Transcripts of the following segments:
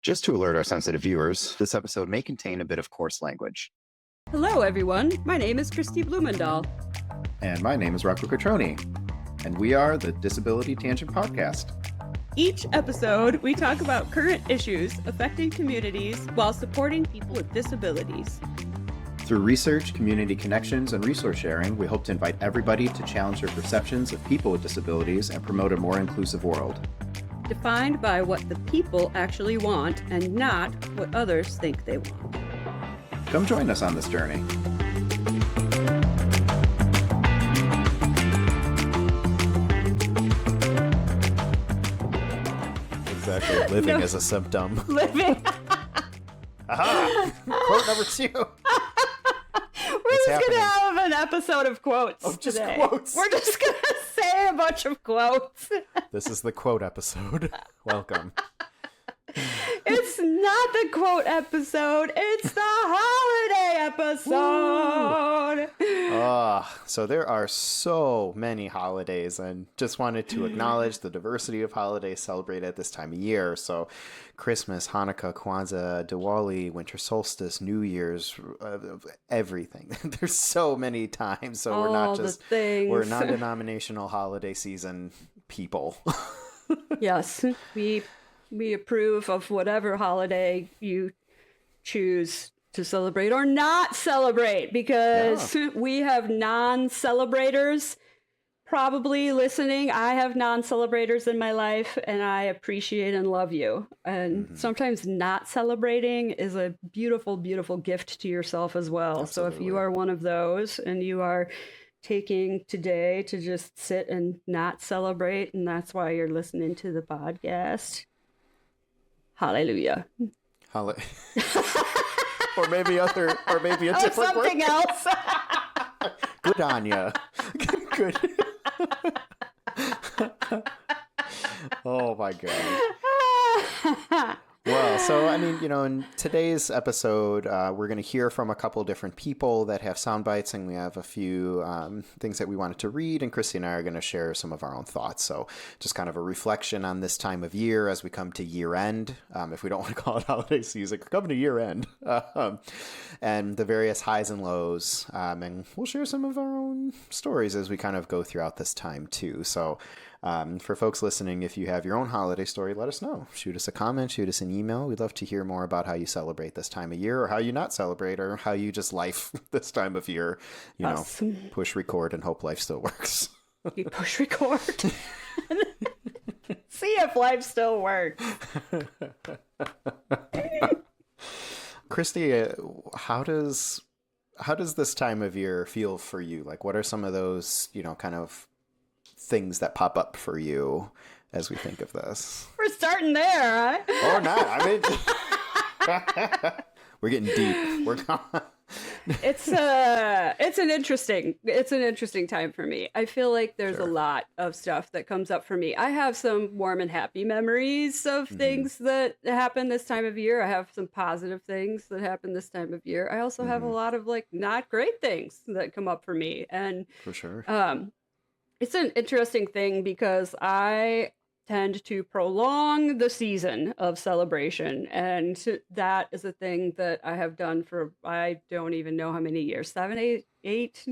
Just to alert our sensitive viewers, this episode may contain a bit of coarse language. Hello, everyone. My name is Christy Blumendahl. And my name is Rocco, and we are the Disability Tangent Podcast. Each episode, we talk about current issues affecting communities while supporting people with disabilities. Through research, community connections, and resource sharing, we hope to invite everybody to challenge their perceptions of people with disabilities and promote a more inclusive world. Defined by what the people actually want and not what others think they want. Come join us on this journey. Exactly. Living is a symptom. Living. Aha! Quote number 2. We're just going to have an episode of quotes just today. Quotes. We're just going to say a bunch of quotes. This is the quote episode. Welcome. It's not the quote episode. It's the holiday episode. So there are so many holidays, and just wanted to acknowledge the diversity of holidays celebrated at this time of year. So Christmas, Hanukkah, Kwanzaa, Diwali, winter solstice, New Year's, everything. There's so many times. So we're not just, we're non-denominational holiday season people. Yes, we approve of whatever holiday you choose to celebrate or not celebrate, because we have non-celebrators probably listening. I have non-celebrators in my life, and I appreciate and love you. And sometimes not celebrating is a beautiful, beautiful gift to yourself as well. Absolutely. So if you are one of those and you are taking today to just sit and not celebrate, and that's why you're listening to the podcast, hallelujah. Or maybe a different something word. else. Good on ya. Good. Oh my God. Well, so, I mean, in today's episode, we're going to hear from a couple different people that have sound bites, and we have a few things that we wanted to read, and Christy and I are going to share some of our own thoughts. So just kind of a reflection on this time of year as we come to year end, if we don't want to call it holiday season, we're coming to year end, and the various highs and lows. And we'll share some of our own stories as we kind of go throughout this time too. So for folks listening, if you have your own holiday story, let us know. Shoot us a comment, shoot us an email. We'd love to hear more about how you celebrate this time of year, or how you not celebrate, or how you just life this time of year. Push record and hope life still works. You push record. See if life still works. Christy, how does this time of year feel for you? Like, what are some of those, kind of things that pop up for you as we think of this? We're starting there, huh? Or not. I mean, we're getting deep. We're going. It's an interesting time for me. I feel like there's a lot of stuff that comes up for me. I have some warm and happy memories of things that happen this time of year. I have some positive things that happen this time of year. I also have a lot of not great things that come up for me. And for sure. It's an interesting thing because I tend to prolong the season of celebration. And that is a thing that I have done for, I don't even know how many years, 7, 8,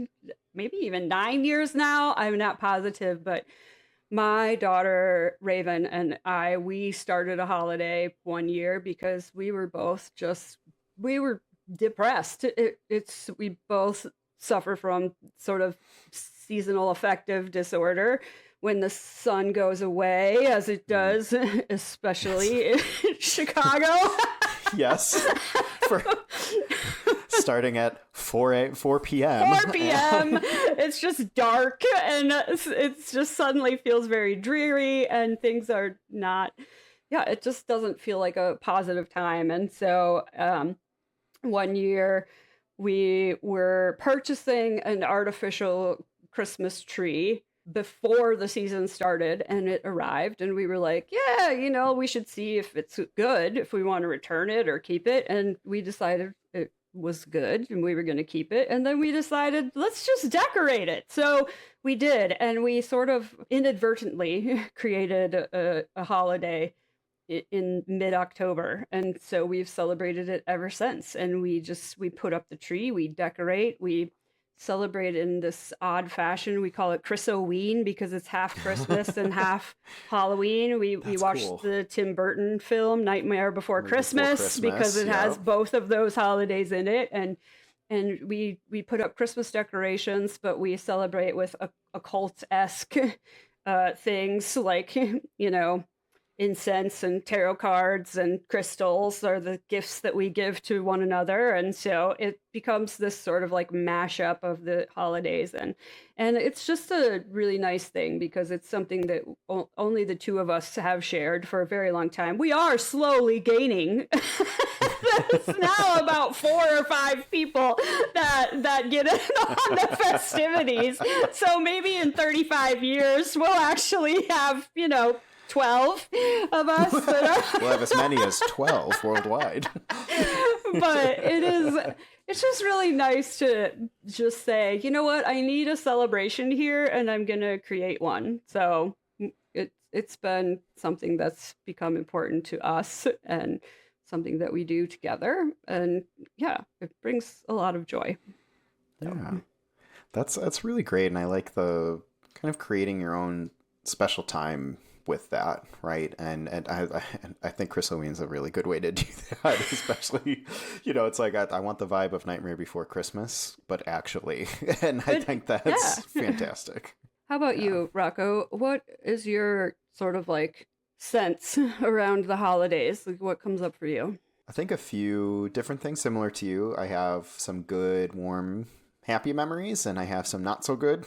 maybe even 9 years now. I'm not positive, but my daughter Raven and we started a holiday one year because we were both we were depressed. We both suffer from sort of seasonal affective disorder. When the sun goes away, as it does, especially in Chicago. Yes. Starting at 4 p.m. 4 p.m. It's just dark, and it's just suddenly feels very dreary, and things are not, it just doesn't feel like a positive time. And so one year we were purchasing an artificial Christmas tree before the season started, and it arrived, and we were like, we should see if it's good, if we want to return it or keep it. And we decided it was good and we were going to keep it. And then we decided, let's just decorate it. So we did, and we sort of inadvertently created a holiday in mid-October, and so we've celebrated it ever since. And we put up the tree, we decorate, we celebrate in this odd fashion. We call it Chrisoween because it's half Christmas and half Halloween. We That's watched cool. the Tim Burton film Nightmare Before Christmas because it has yep. both of those holidays in it. And we put up Christmas decorations, but we celebrate with occult-esque things like, you know, incense and tarot cards and crystals are the gifts that we give to one another. And so it becomes this sort of like mashup of the holidays. And it's just a really nice thing because it's something that only the two of us have shared for a very long time. We are slowly gaining. There's now about 4 or 5 people that get in on the festivities. So maybe in 35 years, we'll actually have, you know, 12 of us that are We'll have as many as 12 worldwide. But it's just really nice to just say, you know what, I need a celebration here and I'm gonna create one. So it's been something that's become important to us and something that we do together, and yeah, it brings a lot of joy. Yeah, that's really great, and I like the kind of creating your own special time with that, right? And I think Christoween's a really good way to do that, especially, you know, it's like I want the vibe of Nightmare Before Christmas, but actually, and I think that's fantastic. How about you, Rocco? What is your sort of like sense around the holidays? Like, what comes up for you? I think a few different things similar to you. I have some good, warm, happy memories, and I have some not so good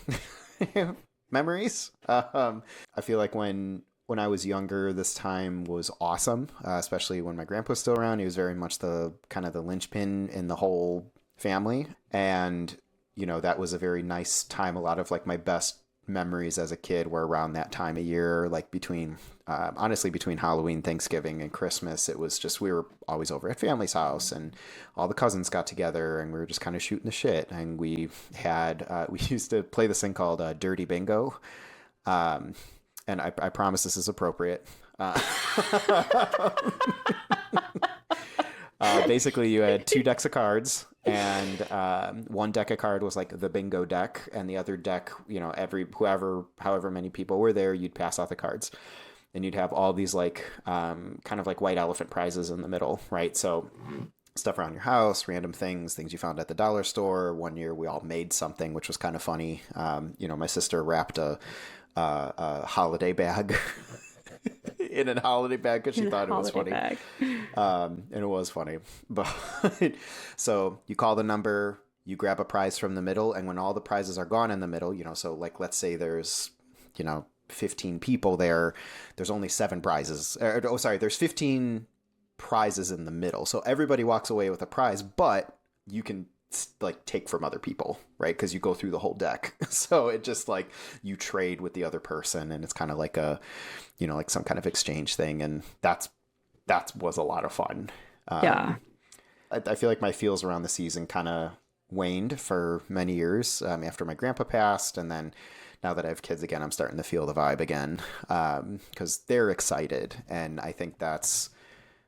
memories. I feel like when I was younger, this time was awesome, especially when my grandpa was still around. He was very much the kind of the linchpin in the whole family. And, you know, that was a very nice time. A lot of like my best memories as a kid were around that time of year, like between, honestly, between Halloween, Thanksgiving, and Christmas. It was just, we were always over at family's house and all the cousins got together and we were just kind of shooting the shit. And we had, we used to play this thing called Dirty Bingo. And I promise this is appropriate. Basically, you had 2 decks of cards, and one deck of card was like the bingo deck, and the other deck, you know, however many people were there, you'd pass out the cards, and you'd have all these like kind of like white elephant prizes in the middle, right? So stuff around your house, random things you found at the dollar store. One year we all made something, which was kind of funny. You know, my sister wrapped a holiday bag in a holiday bag because she thought it was funny. And it was funny. But so you call the number, you grab a prize from the middle, and when all the prizes are gone in the middle, you know, so like let's say there's, you know, 15 people there, there's only 7 prizes. There's 15 prizes in the middle. So everybody walks away with a prize, but you can like take from other people, right? Because you go through the whole deck. So it just like you trade with the other person, and it's kind of like a, you know, like some kind of exchange thing, and that was a lot of fun. Yeah, I feel like my feels around the season kind of waned for many years after my grandpa passed, and then now that I have kids again, I'm starting to feel the vibe again because they're excited, and I think that's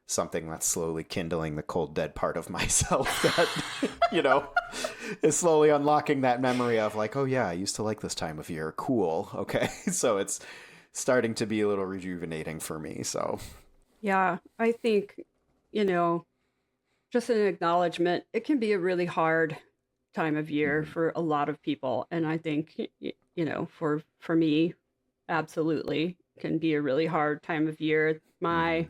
something that's slowly kindling the cold, dead part of myself that, you know, is slowly unlocking that memory of like, oh yeah, I used to like this time of year. Cool. Okay. So it's starting to be a little rejuvenating for me. So yeah, I think, you know, just an acknowledgement, it can be a really hard time of year for a lot of people. And I think, you know, for me, absolutely can be a really hard time of year. My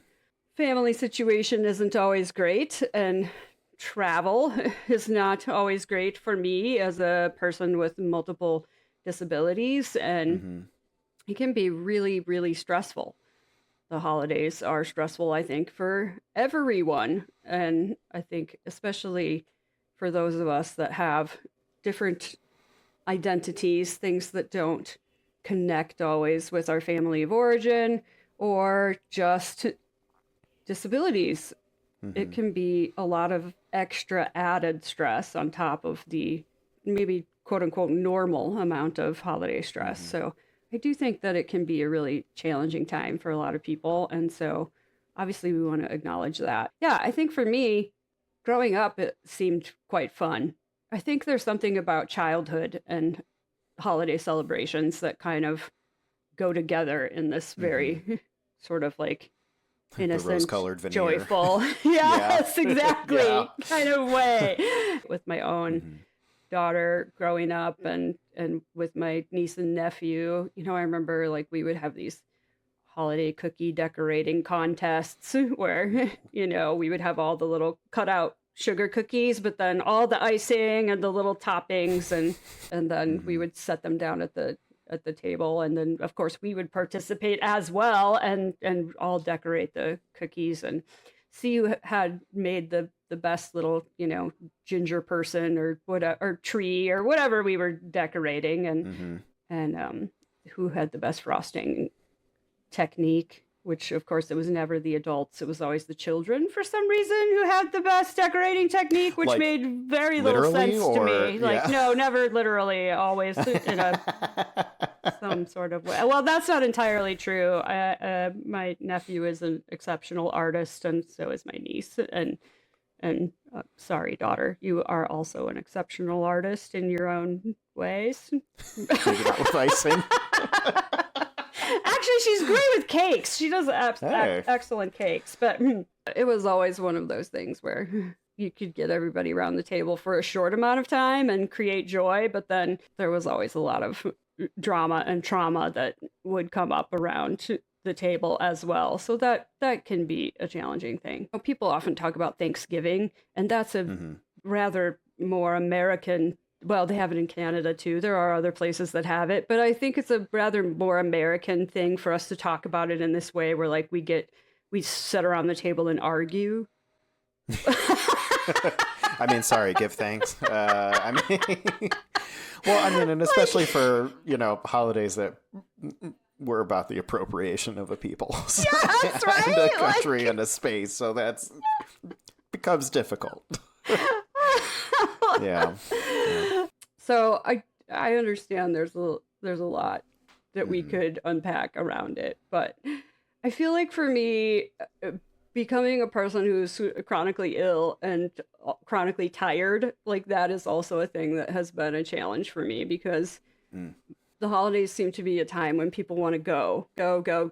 family situation isn't always great, and travel is not always great for me as a person with multiple disabilities, and it can be really, really stressful. The holidays are stressful, I think, for everyone, and I think especially for those of us that have different identities, things that don't connect always with our family of origin, or just disabilities. It can be a lot of extra added stress on top of the maybe quote unquote normal amount of holiday stress. So I do think that it can be a really challenging time for a lot of people. And so obviously we want to acknowledge that. Yeah, I think for me, growing up, it seemed quite fun. I think there's something about childhood and holiday celebrations that kind of go together in this very sort of like innocent, the rose-colored veneer. joyful, yes, exactly, kind of way. With my own daughter growing up and with my niece and nephew, you know, I remember like we would have these holiday cookie decorating contests where, you know, we would have all the little cutout sugar cookies, but then all the icing and the little toppings, and then we would set them down at the table, and then of course we would participate as well and all decorate the cookies and see who had made the best little, you know, ginger person or whatever, or tree or whatever we were decorating, and who had the best frosting technique, which of course it was never the adults, it was always the children for some reason who had the best decorating technique, which like, made very little sense to me. Like, no, never literally, always in a some sort of way. Well, that's not entirely true. My nephew is an exceptional artist, and so is my niece. And sorry, daughter, you are also an exceptional artist in your own ways. Maybe not with icing. Actually, she's great with cakes. She does excellent cakes. But it was always one of those things where you could get everybody around the table for a short amount of time and create joy. But then there was always a lot of drama and trauma that would come up around the table as well. So that can be a challenging thing. People often talk about Thanksgiving, and that's a rather more American. Well, they have it in Canada too. There are other places that have it, but I think it's a rather more American thing for us to talk about it in this way, where like we sit around the table and argue. I mean, sorry, give thanks. I mean, well, I mean, and especially for, you know, holidays that were about the appropriation of a people. Yeah, that's right. And a country and a space. So that's becomes difficult. Yeah. So I understand there's a lot that we could unpack around it, but I feel like for me, becoming a person who's chronically ill and chronically tired, like that is also a thing that has been a challenge for me, because the holidays seem to be a time when people want to go, do, go.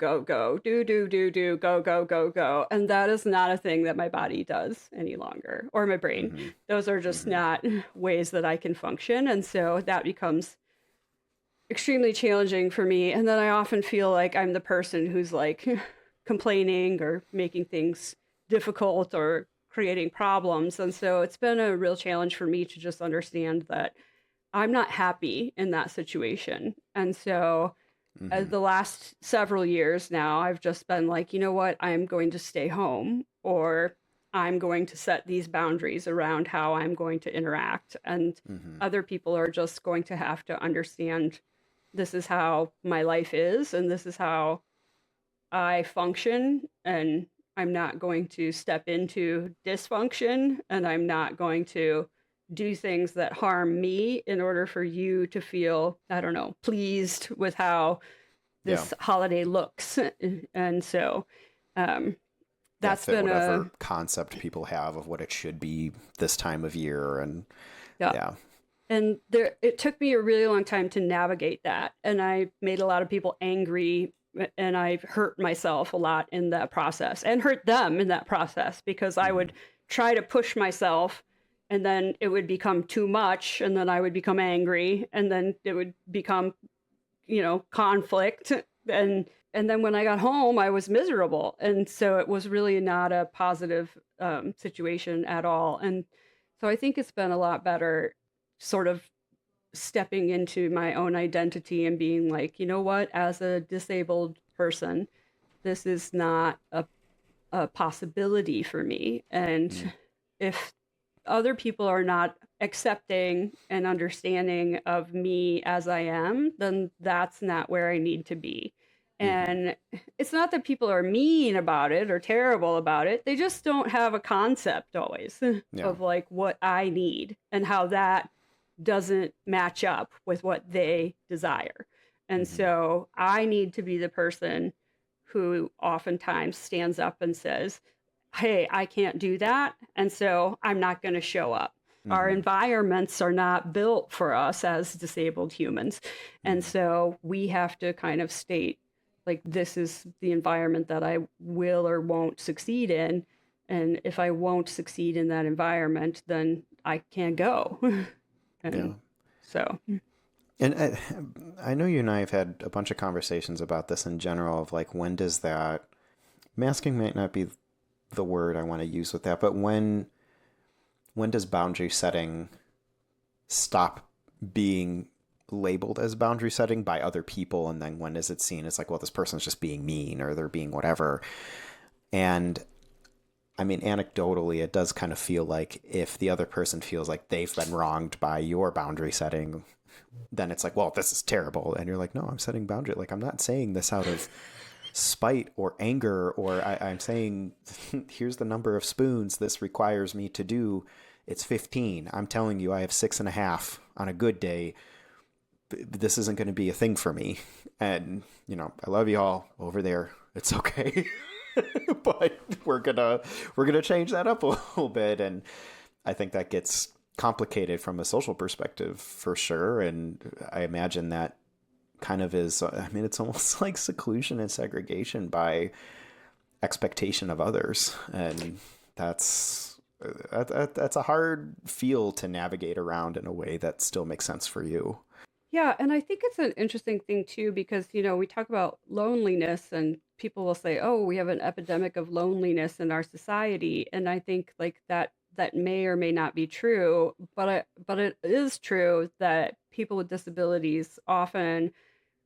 And that is not a thing that my body does any longer, or my brain. Those are just not ways that I can function. And so that becomes extremely challenging for me. And then I often feel like I'm the person who's like complaining or making things difficult or creating problems. And so it's been a real challenge for me to just understand that I'm not happy in that situation. And so the last several years now, I've just been like, you know what, I'm going to stay home, or I'm going to set these boundaries around how I'm going to interact. And other people are just going to have to understand this is how my life is, and this is how I function. And I'm not going to step into dysfunction, and I'm not going to do things that harm me in order for you to feel, I don't know, pleased with how this holiday looks. And so that's been whatever concept people have of what it should be this time of year. And and it took me a really long time to navigate that. And I made a lot of people angry, and I've hurt myself a lot in that process, and hurt them in that process, because I would try to push myself, and then it would become too much, and then I would become angry, and then it would become, you know, conflict. And then when I got home, I was miserable. And so it was really not a positive situation at all. And so I think it's been a lot better sort of stepping into my own identity and being like, you know what, as a disabled person, this is not a possibility for me. And if other people are not accepting and understanding of me as I am, then that's not where I need to be. And it's not that people are mean about it or terrible about it. They just don't have a concept always of like what I need and how that doesn't match up with what they desire. And so I need to be the person who oftentimes stands up and says, hey, I can't do that, and so I'm not going to show up. Our environments are not built for us as disabled humans. And so we have to kind of state, like, this is the environment that I will or won't succeed in. And if I won't succeed in that environment, then I can't go. So. And I know you and I have had a bunch of conversations about this in general of like, when does that, masking might not be the word I want to use with that, but when does boundary setting stop being labeled as boundary setting by other people? And then when is it seen as like, well, this person's just being mean or they're being whatever. And I mean, anecdotally, it does kind of feel like if the other person feels like they've been wronged by your boundary setting, then it's like, well, this is terrible. And you're like, no, I'm setting boundary. Like, I'm not saying this out of spite or anger, or I'm saying, here's the number of spoons this requires me to do. It's 15. I'm telling you, I have 6.5 on a good day. This isn't going to be a thing for me. And, you know, I love you all over there. It's okay. But we're gonna change that up a little bit. And I think that gets complicated from a social perspective for sure. And I imagine that kind of is, I mean, it's almost like seclusion and segregation by expectation of others. And that's a hard field to navigate around in a way that still makes sense for you. Yeah, and I think it's an interesting thing too, because, you know, we talk about loneliness and people will say, oh, we have an epidemic of loneliness in our society. And I think like that may or may not be true, but it is true that people with disabilities often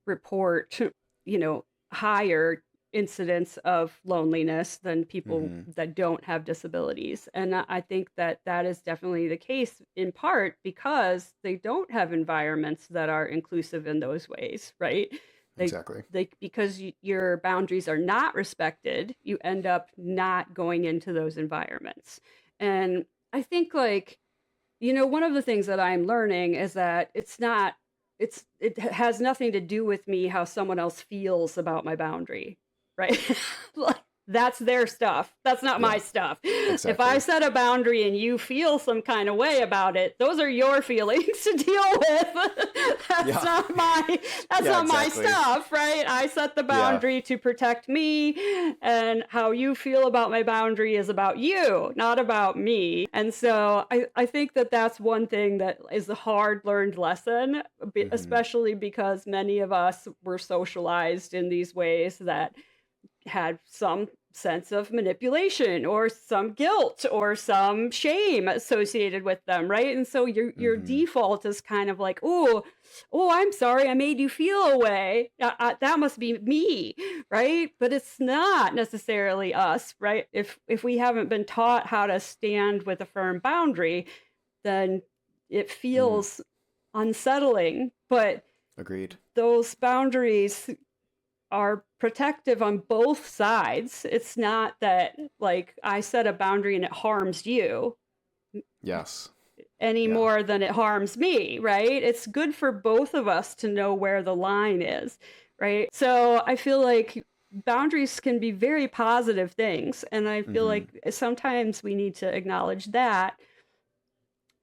report, you know, higher incidence of loneliness than people that don't have disabilities. And I think that is definitely the case, in part because they don't have environments that are inclusive in those ways, right? Exactly. Because your boundaries are not respected, you end up not going into those environments. And I think, like, you know, one of the things that I'm learning is that it has nothing to do with me how someone else feels about my boundary. Right? Like, that's their stuff. That's not my stuff. Exactly. If I set a boundary and you feel some kind of way about it, those are your feelings to deal with. That's not my stuff, right? I set the boundary to protect me, and how you feel about my boundary is about you, not about me. And so I think that that's one thing that is a hard learned lesson, especially because many of us were socialized in these ways that had some sense of manipulation or some guilt or some shame associated with them, right? And so your default is kind of like, oh, I'm sorry, I made you feel a way. That must be me, right? But it's not necessarily us, right? If we haven't been taught how to stand with a firm boundary, then it feels unsettling. But agreed. Those boundaries are protective on both sides. It's not that, like, I set a boundary and it harms you. Yes. Any more than it harms me, right? It's good for both of us to know where the line is, right? So I feel like boundaries can be very positive things. And I feel like sometimes we need to acknowledge that.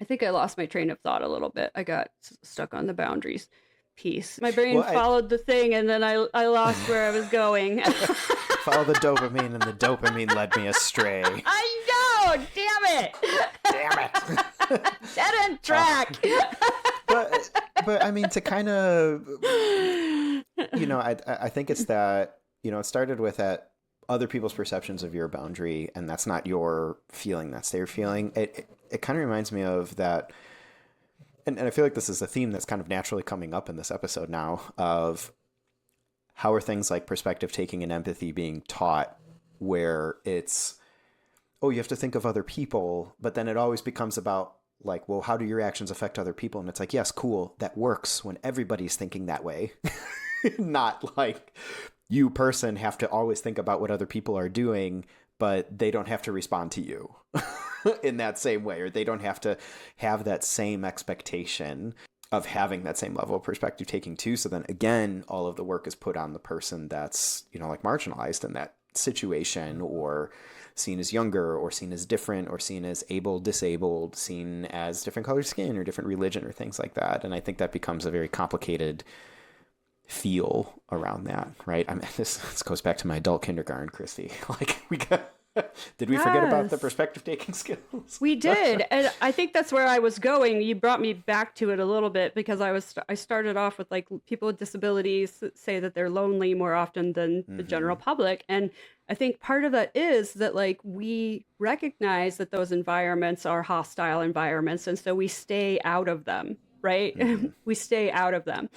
I think I lost my train of thought a little bit. I got stuck on the boundaries piece. My brain followed the thing, and then I lost where I was going. Follow the dopamine, and the dopamine led me astray. I know! Damn it! Damn it! Dead end track! But I mean, to kind of, you know, I think it's that, you know, it started with that other people's perceptions of your boundary, and that's not your feeling, that's their feeling. It kind of reminds me of that. And I feel like this is a theme that's kind of naturally coming up in this episode now, of how are things like perspective taking and empathy being taught, where it's, oh, you have to think of other people, but then it always becomes about like, well, how do your actions affect other people? And it's like, yes, cool, that works when everybody's thinking that way. Not like you person have to always think about what other people are doing, but they don't have to respond to you in that same way, or they don't have to have that same expectation. of having that same level of perspective taking too. So then again, all of the work is put on the person that's, like marginalized in that situation, or seen as younger, or seen as different, or seen as able, disabled, seen as different colored skin or different religion or things like that. And I think that becomes a very complicated feel around that, right? I mean, this goes back to my adult kindergarten, Christy. Like did we forget about the perspective taking skills? We did. And I think that's where I was going. You brought me back to it a little bit, because I started off with like people with disabilities say that they're lonely more often than the general public. And I think part of that is that like we recognize that those environments are hostile environments. And so we stay out of them, right? We stay out of them.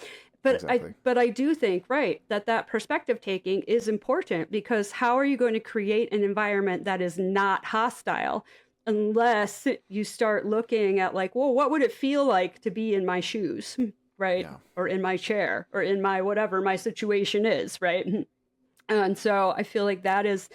But Exactly. I do think, right, that perspective taking is important, because how are you going to create an environment that is not hostile unless you start looking at like, well, what would it feel like to be in my shoes, right? Yeah. Or in my chair, or in my whatever my situation is, right? And so I feel like that is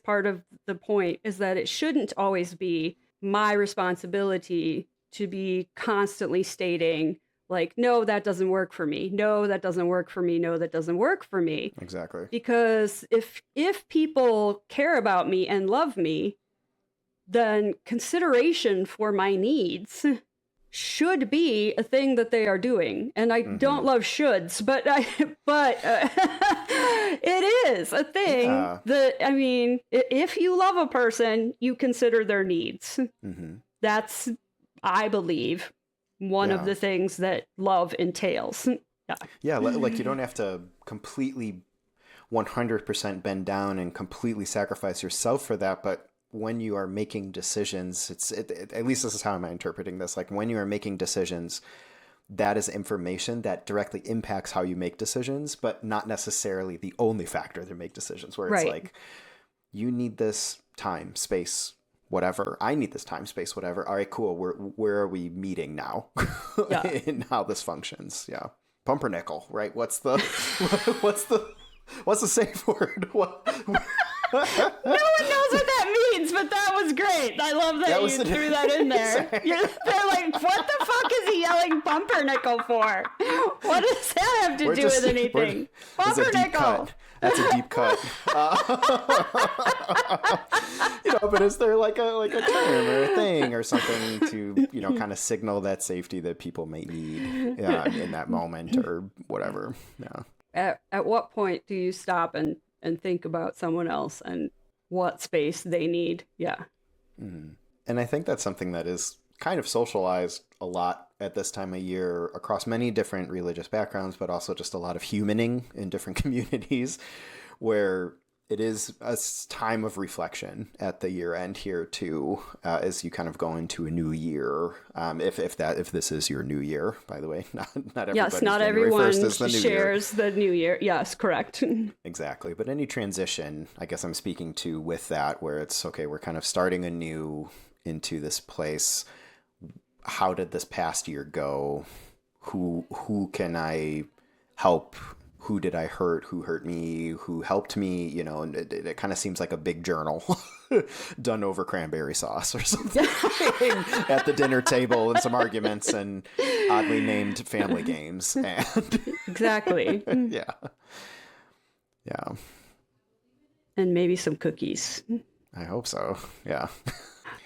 part of the point, is that it shouldn't always be my responsibility to be constantly stating, like, no, that doesn't work for me. No, that doesn't work for me. No, that doesn't work for me. Exactly. Because if people care about me and love me, then consideration for my needs should be a thing that they are doing. And I don't love shoulds, but it is a thing that, I mean, if you love a person, you consider their needs. That's, I believe, one of the things that love entails. Yeah, like you don't have to completely 100% bend down and completely sacrifice yourself for that, but when you are making decisions, at least this is how I'm interpreting this, like when you are making decisions, that is information that directly impacts how you make decisions, but not necessarily the only factor to make decisions, where it's like, you need this time, space, whatever. I need this time, space, whatever. All right, cool. Where are we meeting now? In how this functions. Yeah. Pumpernickel, right? What's the safe word? No one knows what that means, but that was great. I love that you threw that in there. They're like, what the fuck is he yelling pumpernickel for? What does that have to do with anything? Pumpernickel. That's a deep cut. But is there like a term or a thing or something to, kind of signal that safety that people may need in that moment or whatever? Yeah. At what point do you stop and think about someone else and what space they need? Yeah. And I think that's something that is kind of socialized a lot at this time of year across many different religious backgrounds, but also just a lot of humaning in different communities, where it is a time of reflection at the year end here too, as you kind of go into a new year. If this is your new year, by the way, not everybody. Yes, not everyone shares the new year. Yes, correct. Exactly. But any transition, I guess I'm speaking to with that, where it's okay, we're kind of starting anew into this place. How did this past year go? Who can I help? Who did I hurt? Who hurt me? Who helped me? And it kind of seems like a big journal done over cranberry sauce or something at the dinner table, and some arguments and oddly named family games. And exactly. Yeah. And maybe some cookies. I hope so. Yeah.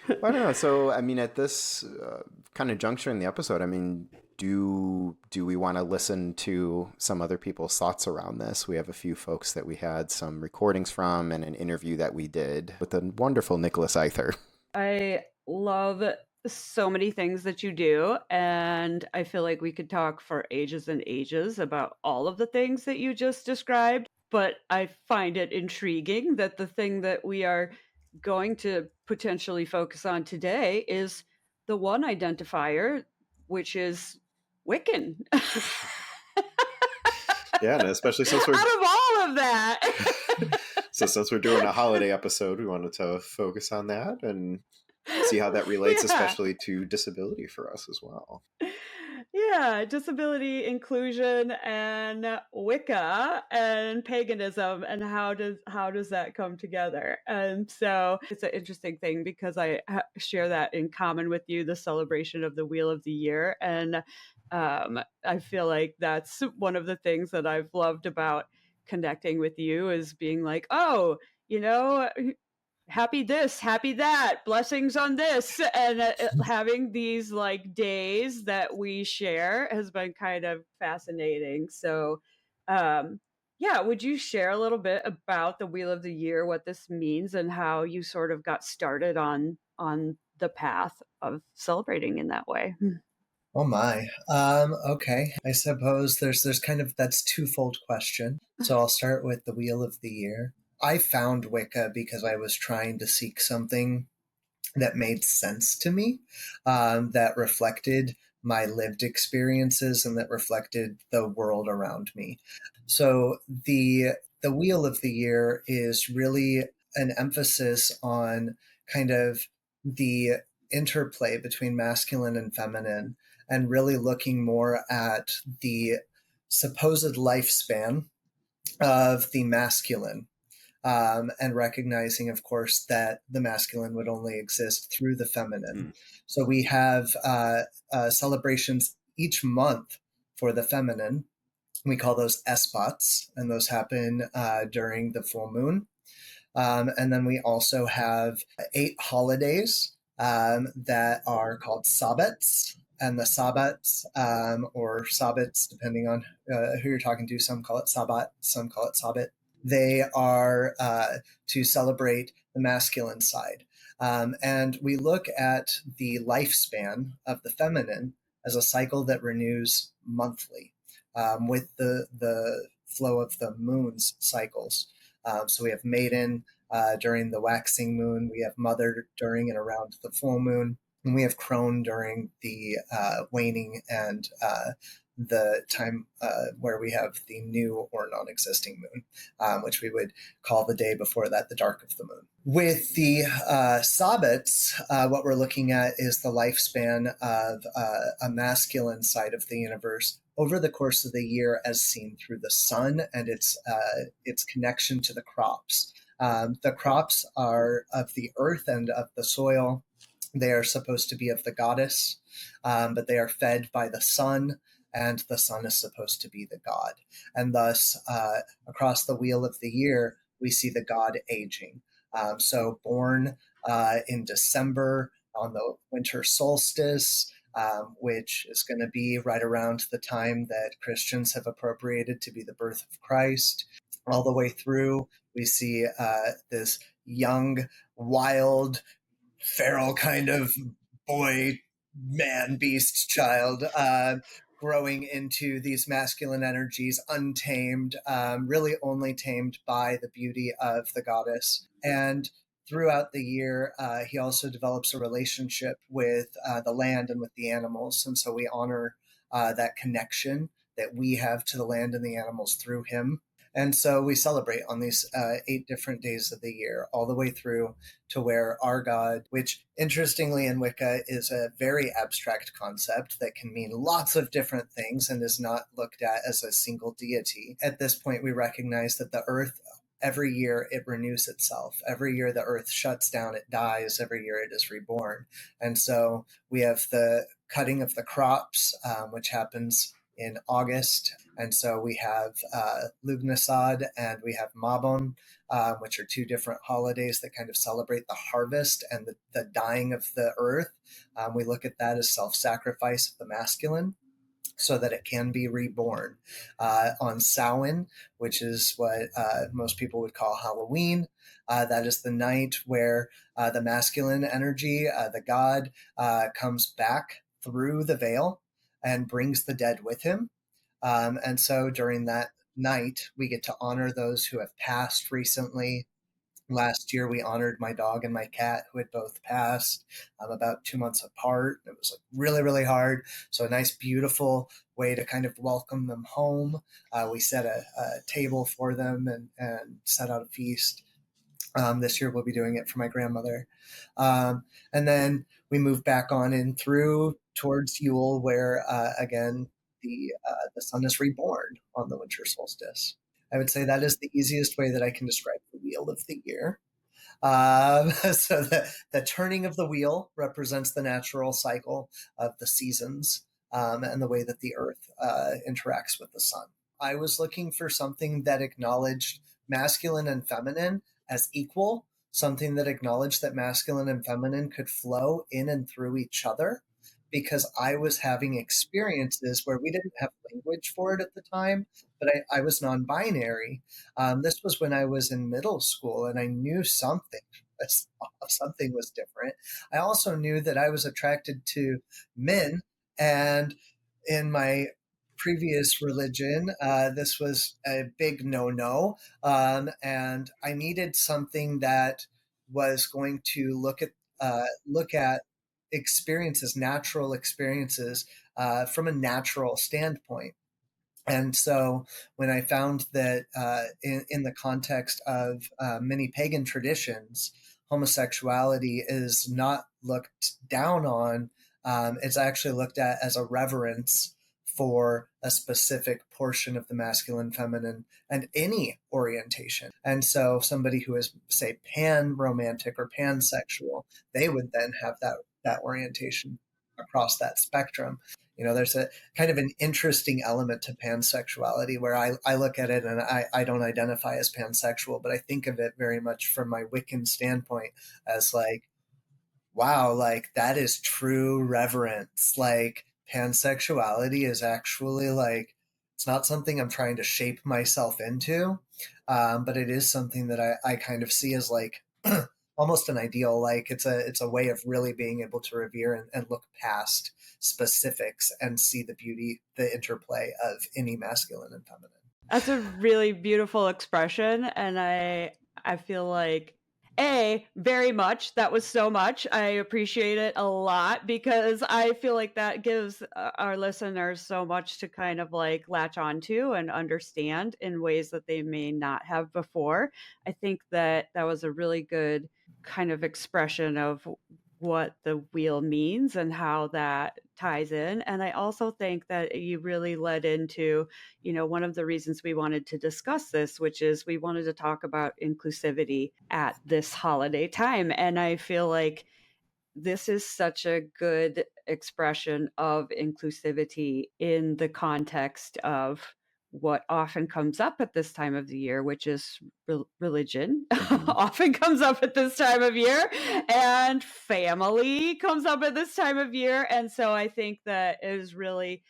I don't know. So, I mean, at this kind of juncture in the episode, I mean, do we want to listen to some other people's thoughts around this? We have a few folks that we had some recordings from and an interview that we did with the wonderful Nicholas Aether. I love so many things that you do, and I feel like we could talk for ages and ages about all of the things that you just described, but I find it intriguing that the thing that we are going to potentially focus on today is the one identifier, which is Wiccan. Yeah, and especially since we're out of all of that. So since we're doing a holiday episode, we wanted to focus on that and see how that relates, especially to disability for us as well. Yeah, disability, inclusion, and Wicca and paganism, and how does that come together? And so it's an interesting thing because I share that in common with you, the celebration of the Wheel of the Year, and I feel like that's one of the things that I've loved about connecting with you is being like, oh, you know, happy this, happy that, blessings on this. And having these like days that we share has been kind of fascinating. So, yeah, would you share a little bit about the Wheel of the Year, what this means, and how you sort of got started on the path of celebrating in that way? Oh my. Okay. I suppose there's kind of that's twofold question. So I'll start with the Wheel of the Year. I found Wicca because I was trying to seek something that made sense to me, that reflected my lived experiences and that reflected the world around me. So the Wheel of the Year is really an emphasis on kind of the interplay between masculine and feminine, and really looking more at the supposed lifespan of the masculine, and recognizing, of course, that the masculine would only exist through the feminine. So we have celebrations each month for the feminine. We call those esbats, and those happen during the full moon. And then we also have 8 holidays that are called sabbats. And the sabbats, or sabbats, depending on who you're talking to, some call it sabbat, some call it sabbat. They are to celebrate the masculine side. And we look at the lifespan of the feminine as a cycle that renews monthly, with the flow of the moon's cycles. So we have maiden during the waxing moon, we have mother during and around the full moon, and we have crone during the waning and the time where we have the new or non-existing moon, which we would call the day before that the dark of the moon. With the sabbats, what we're looking at is the lifespan of a masculine side of the universe over the course of the year, as seen through the sun and its connection to the crops. The crops are of the earth and of the soil. They are supposed to be of the goddess, but they are fed by the sun, and the sun is supposed to be the god. And thus, across the Wheel of the Year, we see the god aging. So born in December on the winter solstice, which is going to be right around the time that Christians have appropriated to be the birth of Christ. All the way through, we see this young, wild, feral kind of boy, man, beast, child, growing into these masculine energies, untamed, really only tamed by the beauty of the goddess. And throughout the year, he also develops a relationship with the land and with the animals. And so we honor that connection that we have to the land and the animals through him. And so we celebrate on these 8 different days of the year, all the way through to where our God, which interestingly in Wicca is a very abstract concept that can mean lots of different things and is not looked at as a single deity. At this point, we recognize that the earth, every year it renews itself. Every year the earth shuts down, it dies. Every year it is reborn. And so we have the cutting of the crops, which happens in August. And so we have Lugnasad and we have Mabon, which are 2 different holidays that kind of celebrate the harvest and the dying of the earth. We look at that as self-sacrifice of the masculine, so that it can be reborn. On Samhain, which is what most people would call Halloween, that is the night where the masculine energy, the god, comes back through the veil and brings the dead with him. And so during that night, we get to honor those who have passed recently. Last year, we honored my dog and my cat who had both passed about 2 months apart. It was like really, really hard. So a nice, beautiful way to kind of welcome them home. We set a table for them and set out a feast. This year, we'll be doing it for my grandmother. And then we move back on in through towards Yule, where, again, the sun is reborn on the winter solstice. I would say that is the easiest way that I can describe the Wheel of the Year. So the turning of the wheel represents the natural cycle of the seasons, and the way that the earth interacts with the sun. I was looking for something that acknowledged masculine and feminine as equal, something that acknowledged that masculine and feminine could flow in and through each other, because I was having experiences where we didn't have language for it at the time, but I was non binary. This was when I was in middle school, and I knew something. Something was different. I also knew that I was attracted to men, and in my previous religion, this was a big no-no, and I needed something that was going to look at experiences, natural experiences, from a natural standpoint. And so when I found that in the context of many pagan traditions, homosexuality is not looked down on, it's actually looked at as a reverence for a specific portion of the masculine, feminine, and any orientation. And so somebody who is, say, pan-romantic or pansexual, they would then have that orientation across that spectrum. There's a kind of an interesting element to pansexuality where I look at it and I don't identify as pansexual, but I think of it very much from my Wiccan standpoint as like, wow, like that is true reverence. Like pansexuality is actually like, it's not something I'm trying to shape myself into, but it is something that I kind of see as like almost an ideal. Like it's a way of really being able to revere and look past specifics and see the beauty, the interplay of any masculine and feminine. That's a really beautiful expression, and I feel like very much. That was so much. I appreciate it a lot because I feel like that gives our listeners so much to kind of like latch onto and understand in ways that they may not have before. I think that was a really good kind of expression of what the wheel means and how that ties in. And I also think that you really led into, one of the reasons we wanted to discuss this, which is we wanted to talk about inclusivity at this holiday time. And I feel like this is such a good expression of inclusivity in the context of what often comes up at this time of the year, which is religion often comes up at this time of year, and family comes up at this time of year. And so I think that is really,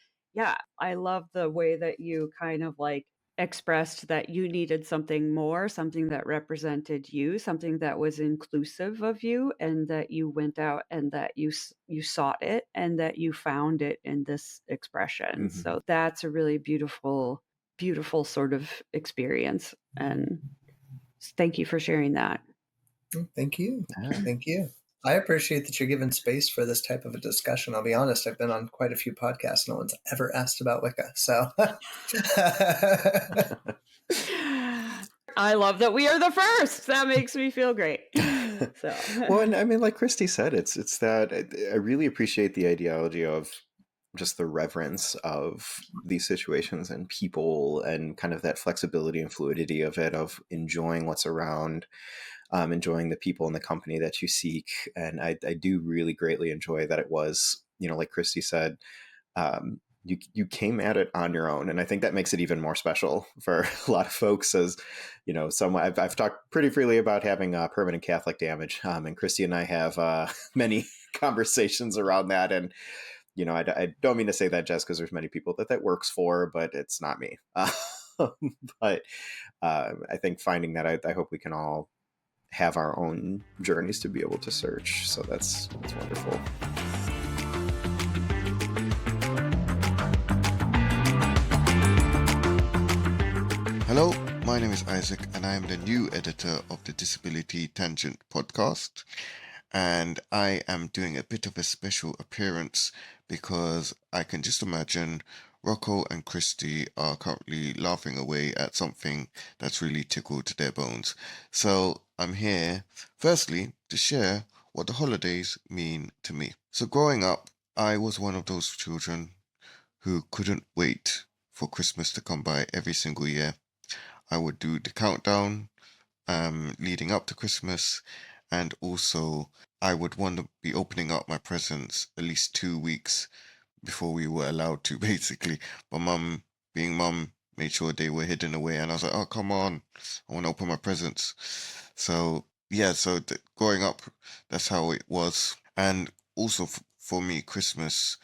I love the way that you kind of like expressed that you needed something more, something that represented you, something that was inclusive of you, and that you went out and that you sought it and that you found it in this expression. So that's a really beautiful sort of experience, and thank you for sharing that. Thank you. Thank you. I appreciate that you're giving space for this type of a discussion. I'll be honest, I've been on quite a few podcasts. No one's ever asked about Wicca. So I love that we are the first. That makes me feel great. So well, and I mean, like Christy said, it's that I really appreciate the ideology of just the reverence of these situations and people and kind of that flexibility and fluidity of it, of enjoying what's around, enjoying the people and the company that you seek. And I do really greatly enjoy that it was, like Christy said, you came at it on your own. And I think that makes it even more special for a lot of folks, as, I've talked pretty freely about having permanent Catholic damage. And Christy and I have many conversations around that. And, I don't mean to say that just because there's many people that works for, but it's not me. But I think finding that, I hope we can all have our own journeys to be able to search. So that's wonderful. Hello, my name is Isaac, and I am the new editor of the Disability Tangent podcast. And I am doing a bit of a special appearance because I can just imagine Rocco and Christy are currently laughing away at something that's really tickled their bones. So I'm here, firstly, to share what the holidays mean to me. So growing up, I was one of those children who couldn't wait for Christmas to come by every single year. I would do the countdown leading up to Christmas, and also I would want to be opening up my presents at least 2 weeks before we were allowed to, basically. My mum, being mum, made sure they were hidden away, and I was like, "Oh, come on, I want to open my presents." So yeah, so growing up, that's how it was. And also for me, Christmas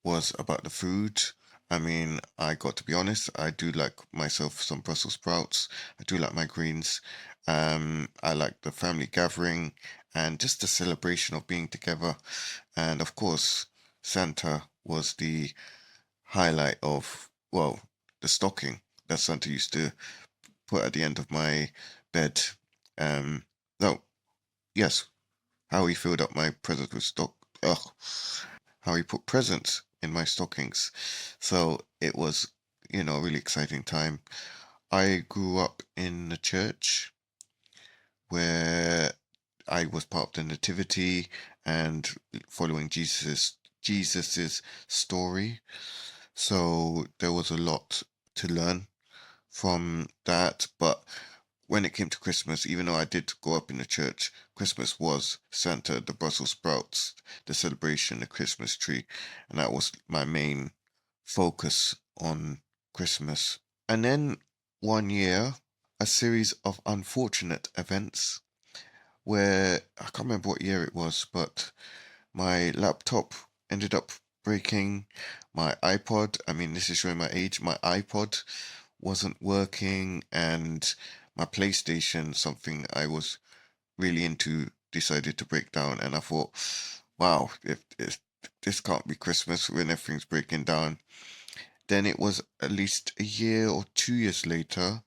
was about the food. I mean, I got to be honest, I do like myself some Brussels sprouts. I do like my greens. I like the family gathering and just the celebration of being together. And of course, Santa was the highlight of, well, the stocking that Santa used to put at the end of my bed. Um, no, yes, how he filled up my presents with stock. Ugh, how he put presents in my stockings. So it was, a really exciting time. I grew up in the church where I was part of the nativity and following Jesus's story. So there was a lot to learn from that. But when it came to Christmas, even though I did grow up in the church, Christmas was Santa, the Brussels sprouts, the celebration, the Christmas tree, and that was my main focus on Christmas. And then one year, a series of unfortunate events where I can't remember what year it was, but my laptop ended up breaking. My iPod, I mean, this is showing my age, my iPod wasn't working, and my PlayStation, something I was really into, decided to break down. And I thought, wow, if this can't be Christmas when everything's breaking down. Then it was at least a year or 2 years later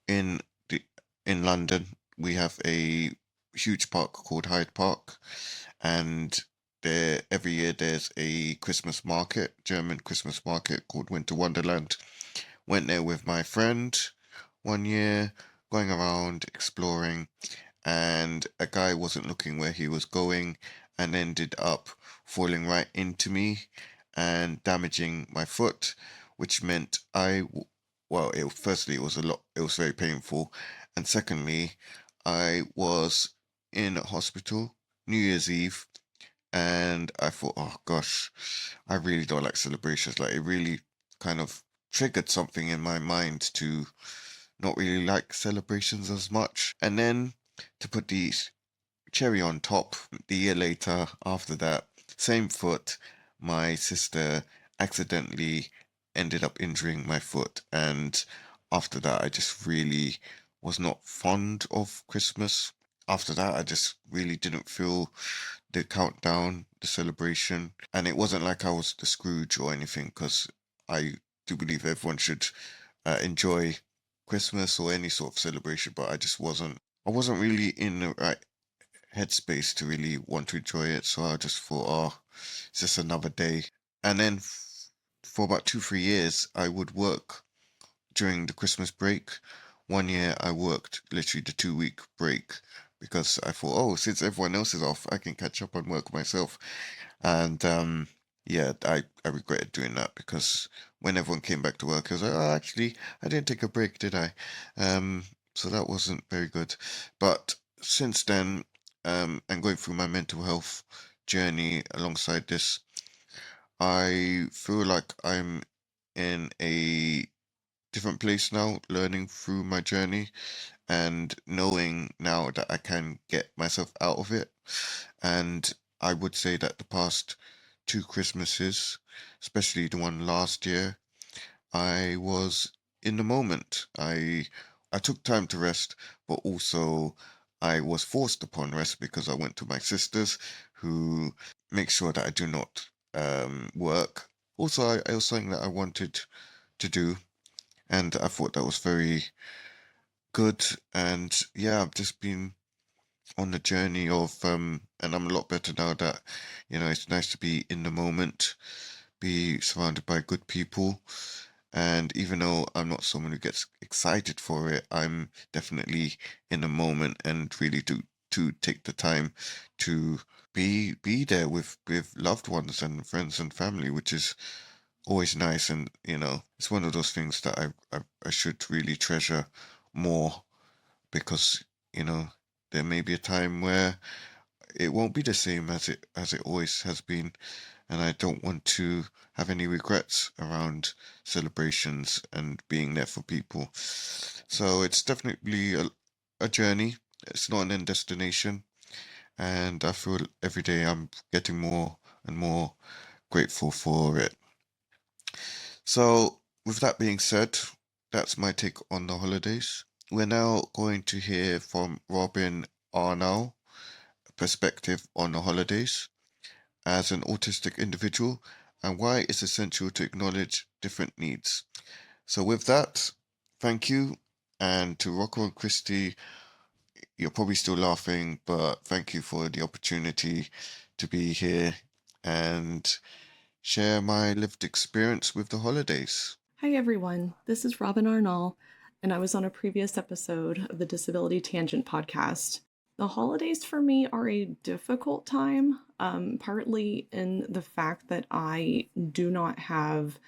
in the in London. We have a huge park called Hyde Park, and there every year there's a Christmas market, German Christmas market called Winter Wonderland. Went there with my friend one year, going around exploring, and a guy wasn't looking where he was going and ended up falling right into me and damaging my foot, which meant firstly, it was a lot, it was very painful. And secondly, I was in a hospital New Year's Eve, and I thought, oh gosh, I really don't like celebrations. Like, it really kind of triggered something in my mind to not really like celebrations as much. And then to put the cherry on top, the year later, after that, same foot, my sister accidentally ended up injuring my foot. And after that, I just really was not fond of Christmas. After that, I just really didn't feel the countdown, the celebration. And it wasn't like I was the Scrooge or anything, because I do believe everyone should enjoy Christmas or any sort of celebration, but I wasn't really in the right headspace to really want to enjoy it. So I just thought, oh, it's just another day. And then for about 2, 3 years, I would work during the Christmas break. One year I worked literally the 2 week break because I thought, oh, since everyone else is off, I can catch up on work myself. And yeah, I regretted doing that because when everyone came back to work, I was like, oh, actually, I didn't take a break, did I? So that wasn't very good. But since then, and going through my mental health journey alongside this, I feel like I'm in a different place now, learning through my journey and knowing now that I can get myself out of it. And I would say that the past two Christmases, especially the one last year, I was in the moment. I took time to rest, but also I was forced upon rest because I went to my sisters who make sure that I do not work. Also, it was something that I wanted to do, and I thought that was very good. And yeah, I've just been on the journey of and I'm a lot better now that it's nice to be in the moment, be surrounded by good people. And even though I'm not someone who gets excited for it, I'm definitely in the moment and really to take the time to be there with loved ones and friends and family, which is always nice. And it's one of those things that I should really treasure more because you know there may be a time where it won't be the same as it always has been, and I don't want to have any regrets around celebrations and being there for people. So it's definitely a journey. It's not an end destination, and I feel every day I'm getting more and more grateful for it. So, with that being said, that's my take on the holidays. We're now going to hear from Robin Arnall, perspective on the holidays as an autistic individual and why it's essential to acknowledge different needs. So, with that, thank you. And to Rocco and Christy, you're probably still laughing, but thank you for the opportunity to be here and share my lived experience with the holidays. Hi everyone, this is Robin Arnall, and I was on a previous episode of the Disability Tangent podcast. The holidays for me are a difficult time, partly in the fact that I do not have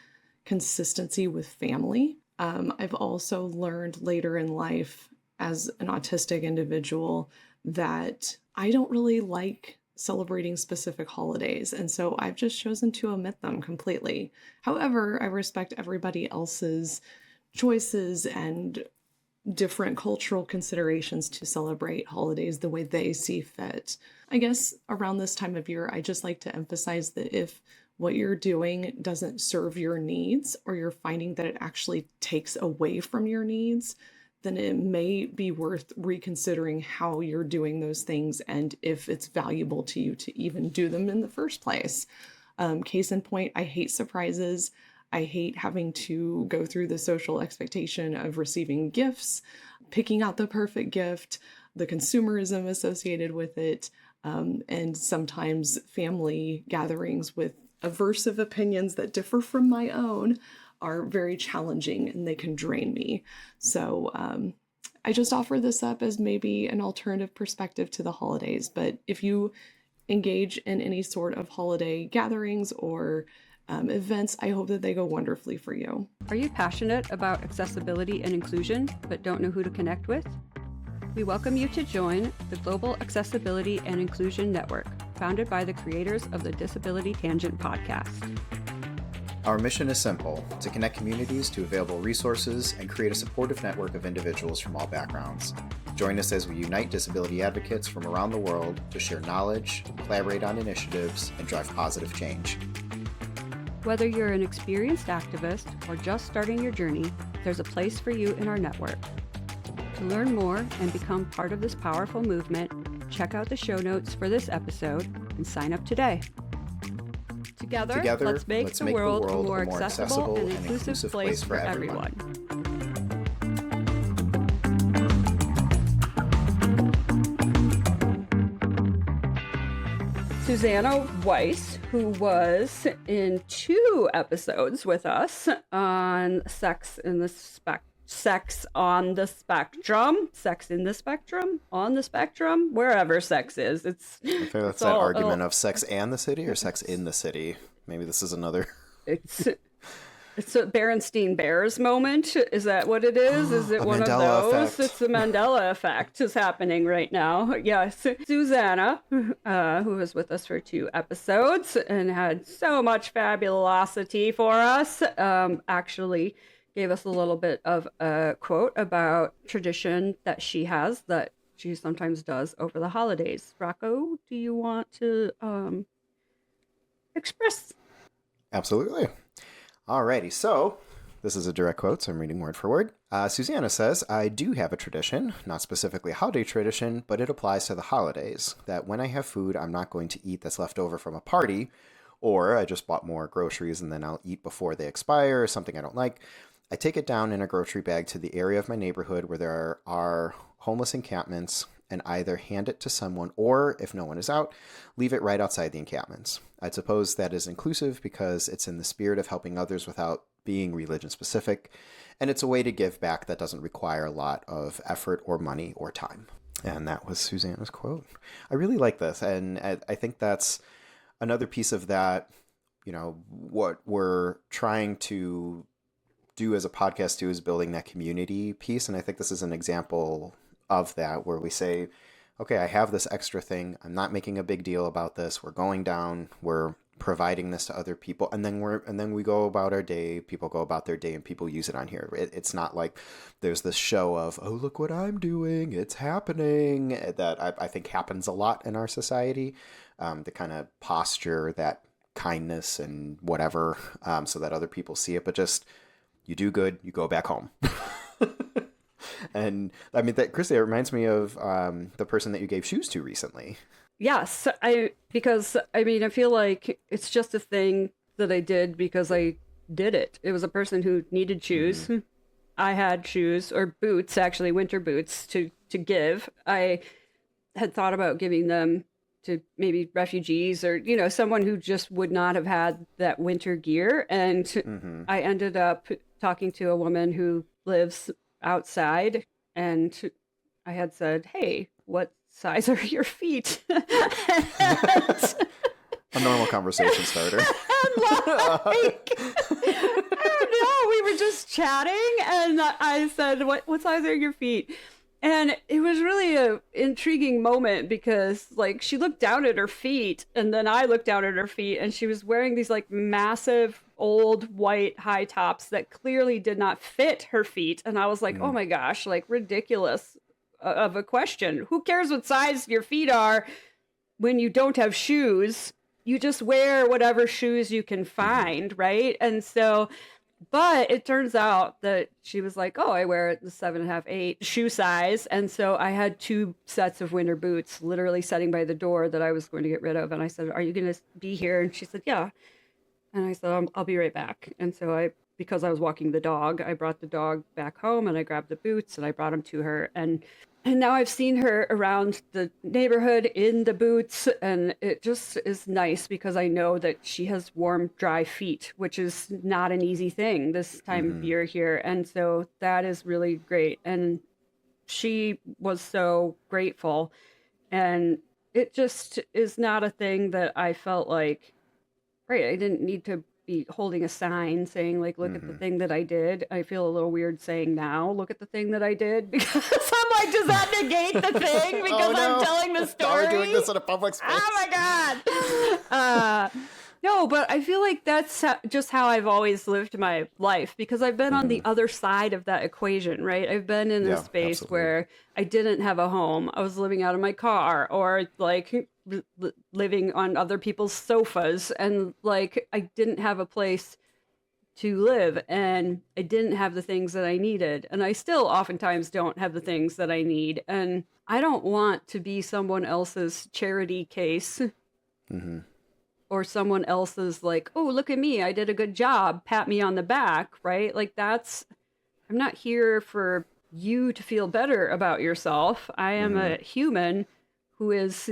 consistency with family. I've also learned later in life as an autistic individual that I don't really like celebrating specific holidays, and so I've just chosen to omit them completely. However, I respect everybody else's choices and different cultural considerations to celebrate holidays the way they see fit. I guess around this time of year, I just like to emphasize that if what you're doing doesn't serve your needs, or you're finding that it actually takes away from your needs, then it may be worth reconsidering how you're doing those things and if it's valuable to you to even do them in the first place. Case in point, I hate surprises. I hate having to go through the social expectation of receiving gifts, picking out the perfect gift, the consumerism associated with it, and sometimes family gatherings with aversive opinions that differ from my own are very challenging and they can drain me. So I just offer this up as maybe an alternative perspective to the holidays. But if you engage in any sort of holiday gatherings or events, I hope that they go wonderfully for you. Are you passionate about accessibility and inclusion, but don't know who to connect with? We welcome you to join the Global Accessibility and Inclusion Network, founded by the creators of the Disability Tangent podcast. Our mission is simple: to connect communities to available resources and create a supportive network of individuals from all backgrounds. Join us as we unite disability advocates from around the world to share knowledge, collaborate on initiatives, and drive positive change. Whether you're an experienced activist or just starting your journey, there's a place for you in our network. To learn more and become part of this powerful movement, check out the show notes for this episode and sign up today. Together, let's make the world a more accessible and inclusive place for everyone. Suzannah Weiss, who was in 2 episodes with us on sex on the spectrum, wherever sex is. I think that's that argument of sex and the city or sex in the city. Maybe this is another. It's a Berenstein Bears moment. Is that what it is? Is it one Mandela of those? effect. It's the Mandela effect is happening right now. Yes. Suzannah, who was with us for 2 episodes and had so much fabulosity for us, actually gave us a little bit of a quote about tradition that she has that she sometimes does over the holidays. Rocco, do you want to express? Absolutely. Alrighty, so this is a direct quote, so I'm reading word for word. Suzannah says, I do have a tradition, not specifically a holiday tradition, but it applies to the holidays, that when I have food I'm not going to eat that's left over from a party, or I just bought more groceries and then I'll eat before they expire, or something I don't like. I take it down in a grocery bag to the area of my neighborhood where there are homeless encampments and either hand it to someone or, if no one is out, leave it right outside the encampments. I'd suppose that is inclusive because it's in the spirit of helping others without being religion specific, and it's a way to give back that doesn't require a lot of effort or money or time. And that was Suzannah's quote. I really like this, and I think that's another piece of that, what we're trying to do as a podcast too is building that community piece, and I think this is an example of that, where we say okay, I have this extra thing. I'm not making a big deal about this. We're going down. We're providing this to other people, and then we go about our day. People go about their day, and people use it on here. It's not like there's this show of, oh, look what I'm doing. It's happening. That I think happens a lot in our society. The kind of posture, that kindness and whatever, so that other people see it. But just, you do good, you go back home. And I mean, Christy, it reminds me of the person that you gave shoes to recently. Yes, because I mean, I feel like it's just a thing that I did because I did it. It was a person who needed shoes. Mm-hmm. I had shoes, or boots, actually, winter boots to give. I had thought about giving them to maybe refugees or, you know, someone who just would not have had that winter gear. And I ended up talking to a woman who lives outside, and I had said, hey, what size are your feet? A normal conversation starter. Like, I don't know, we were just chatting, and I said, what size are your feet? And it was really a intriguing moment because, like, she looked down at her feet, and then I looked down at her feet, and she was wearing these, like, massive old white high tops that clearly did not fit her feet. And I was like, oh my gosh, like, ridiculous of a question. Who cares what size your feet are when you don't have shoes? You just wear whatever shoes you can find, right? And so, but it turns out that she was like, oh, I wear the 7.5, 8 shoe size. And so I had 2 sets of winter boots literally sitting by the door that I was going to get rid of. And I said, are you going to be here? And she said, yeah. And I said, I'll be right back. And so because I was walking the dog, I brought the dog back home, and I grabbed the boots and I brought them to her. And now I've seen her around the neighborhood in the boots, and it just is nice because I know that she has warm, dry feet, which is not an easy thing this time of year here. And so that is really great. And she was so grateful. And it just is not a thing that I felt like, right, I didn't need to be holding a sign saying, like, look at the thing that I did. I feel a little weird saying now, look at the thing that I did, because I'm like, does that negate the thing? Because I'm telling the story. Are we doing this in a public space? Oh my God. No, but I feel like that's just how I've always lived my life, because I've been on the other side of that equation, right? I've been in a space where I didn't have a home. I was living out of my car, or like living on other people's sofas, and like I didn't have a place to live, and I didn't have the things that I needed, and I still oftentimes don't have the things that I need, and I don't want to be someone else's charity case. Or someone else's, like, oh, look at me, I did a good job, pat me on the back, right? Like, I'm not here for you to feel better about yourself. I am a human who is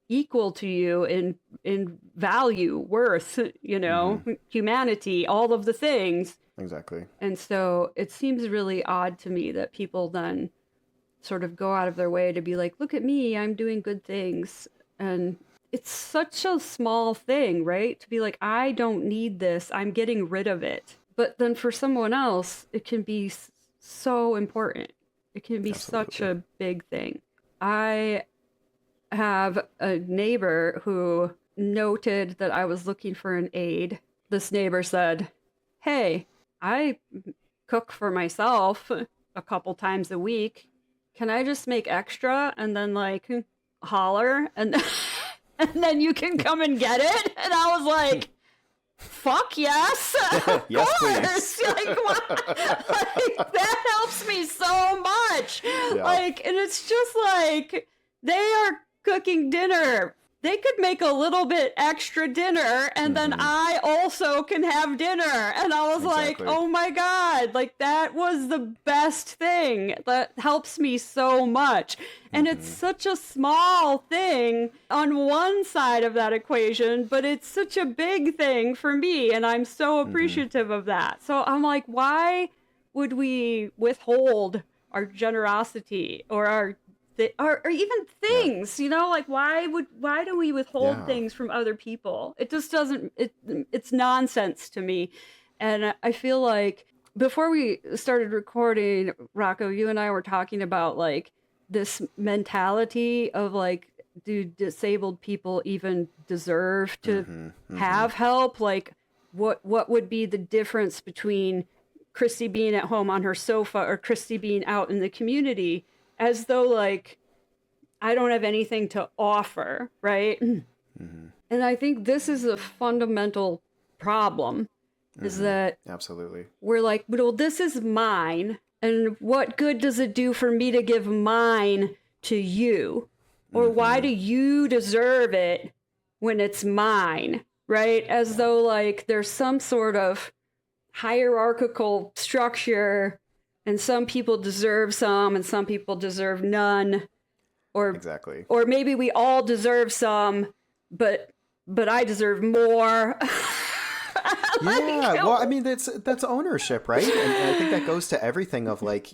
equal to you in value, worth, you know, humanity, all of the things. Exactly. And so it seems really odd to me that people then sort of go out of their way to be like, look at me, I'm doing good things. And it's such a small thing, right? To be like, I don't need this, I'm getting rid of it. But then for someone else, it can be so important. It can be such a big thing. I have a neighbor who noted that I was looking for an aide. This neighbor said, hey, I cook for myself a couple times a week. Can I just make extra and then like holler and then you can come and get it? And I was like, fuck yes. Yes, please. Like, like, that helps me so much. Yeah. Like, and it's just like, they are cooking dinner. They could make a little bit extra dinner, and then I also can have dinner. And I was like, oh my God, like that was the best thing. That helps me so much. And it's such a small thing on one side of that equation, but it's such a big thing for me. And I'm so appreciative of that. So I'm like, why would we withhold our generosity or our or even things, you know, like why do we withhold things from other people? It just doesn't, it's nonsense to me. And I feel like before we started recording, Rocco, you and I were talking about like this mentality of like, do disabled people even deserve to have help? Like, what would be the difference between Christy being at home on her sofa or Christy being out in the community? As though like, I don't have anything to offer, right? And I think this is a fundamental problem, is that Absolutely. we're like, well, this is mine, and what good does it do for me to give mine to you? Or why do you deserve it when it's mine, right? As though like there's some sort of hierarchical structure, and some people deserve some and some people deserve none. Or Exactly. or maybe we all deserve some, but I deserve more. Yeah, well, I mean, that's ownership, right? And I think that goes to everything of like,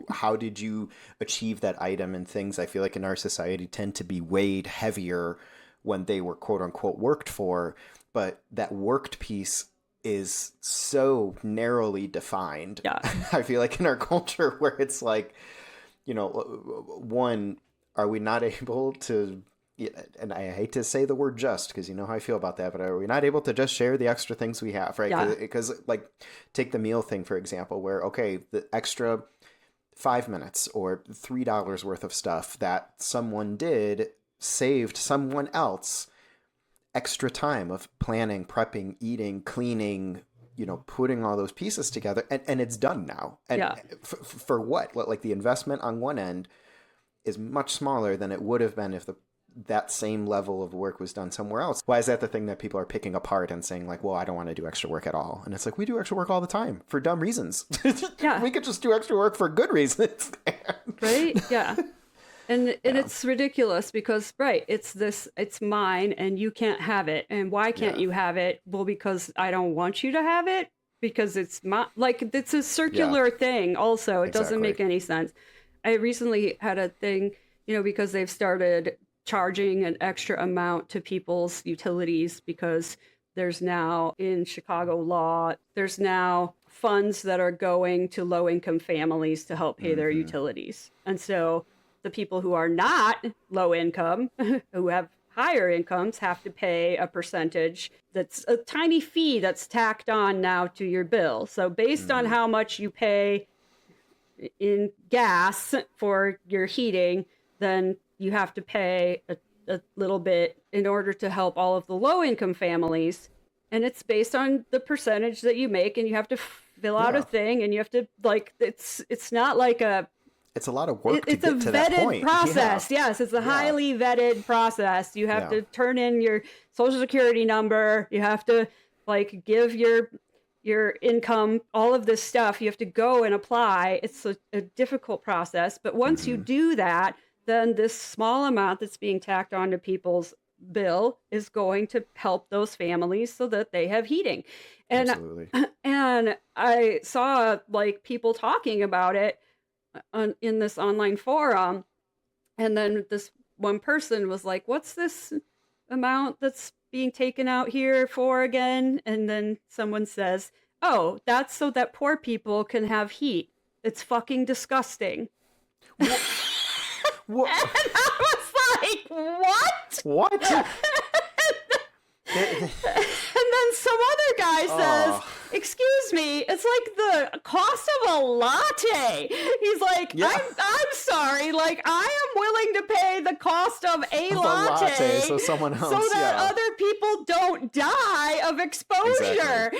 how did you achieve that item, and things I feel like in our society tend to be weighed heavier when they were quote unquote worked for, but that worked piece is so narrowly defined. Yeah. I feel like in our culture where it's like, one, are we not able to, and I hate to say the word just, because you know how I feel about that, but are we not able to just share the extra things we have, right? Yeah. Because like, take the meal thing, for example, where, okay, the extra 5 minutes or $3 worth of stuff that someone did saved someone else extra time of planning, prepping, eating, cleaning, putting all those pieces together, and it's done now. And Yeah. For what? Like, the investment on one end is much smaller than it would have been if that same level of work was done somewhere else. Why is that the thing that people are picking apart and saying like, well, I don't want to do extra work at all? And it's like, we do extra work all the time for dumb reasons. Yeah. We could just do extra work for good reasons. Right? Yeah. And it's ridiculous because, right, it's mine and you can't have it. And why can't you have it? Well, because I don't want you to have it, because it's it's a circular thing also. It doesn't make any sense. I recently had a thing, because they've started charging an extra amount to people's utilities, because there's now in Chicago law, there's now funds that are going to low-income families to help pay their utilities. And so the people who are not low income, who have higher incomes, have to pay a percentage that's a tiny fee that's tacked on now to your bill. So based on how much you pay in gas for your heating, then you have to pay a little bit in order to help all of the low income families. And it's based on the percentage that you make, and you have to fill out a thing, and you have to it's not like it's a lot of work to it's get a to that vetted point. process. Yeah. Yes, it's a highly vetted process. You have to turn in your social security number. You have to give your income, all of this stuff. You have to go and apply. It's a difficult process. But once you do that, then this small amount that's being tacked onto people's bill is going to help those families so that they have heating. And Absolutely. and I saw people talking about it in this online forum, and then this one person was like, what's this amount that's being taken out here for again? And then someone says, oh, that's so that poor people can have heat. It's fucking disgusting. What? And I was like, what? What? And then some other guy says, excuse me, it's like the cost of a latte. He's like, I'm sorry, I am willing to pay the cost of a latte so someone else, so that other people don't die of exposure. Exactly.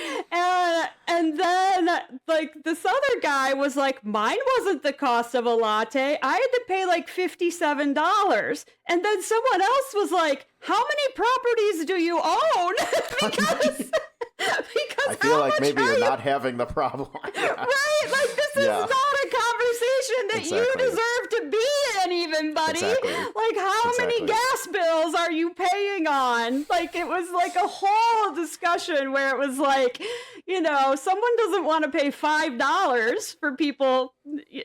And then this other guy was like, mine wasn't the cost of a latte. I had to pay $57. And then someone else was like, how many properties do you own? because I feel like maybe you're not having the problem. Right? This is not a conversation that you deserve to be in, even, buddy. Exactly. How many gas bills are you paying on? It was a whole discussion where it was someone doesn't want to pay $5 for people,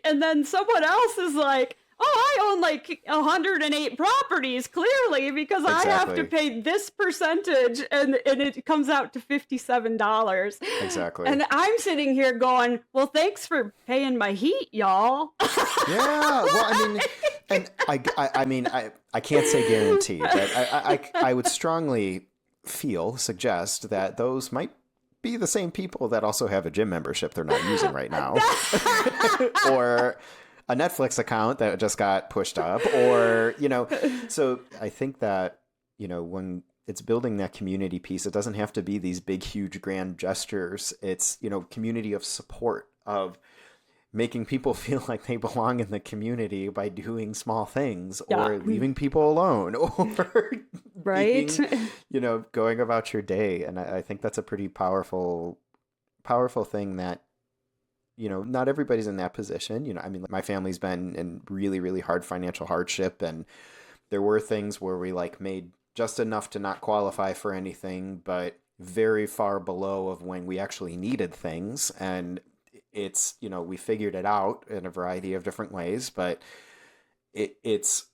and then someone else is like, oh, I own like 108 properties, clearly, because I have to Exactly. pay this percentage, and it comes out to $57. Exactly. And I'm sitting here going, well, thanks for paying my heat, y'all. Yeah. Well, I mean, and I can't say guarantee, but I would strongly suggest that those might be the same people that also have a gym membership they're not using right now, or a Netflix account that just got pushed up, or, so I think that, when it's building that community piece, it doesn't have to be these big, huge, grand gestures. It's, community of support, of making people feel like they belong in the community by doing small things, or leaving people alone, or right, being, going about your day. And I think that's a pretty powerful thing that, not everybody's in that position. I mean, my family's been in really, really hard financial hardship, and there were things where we made just enough to not qualify for anything, but very far below of when we actually needed things. And it's, we figured it out in a variety of different ways, but it's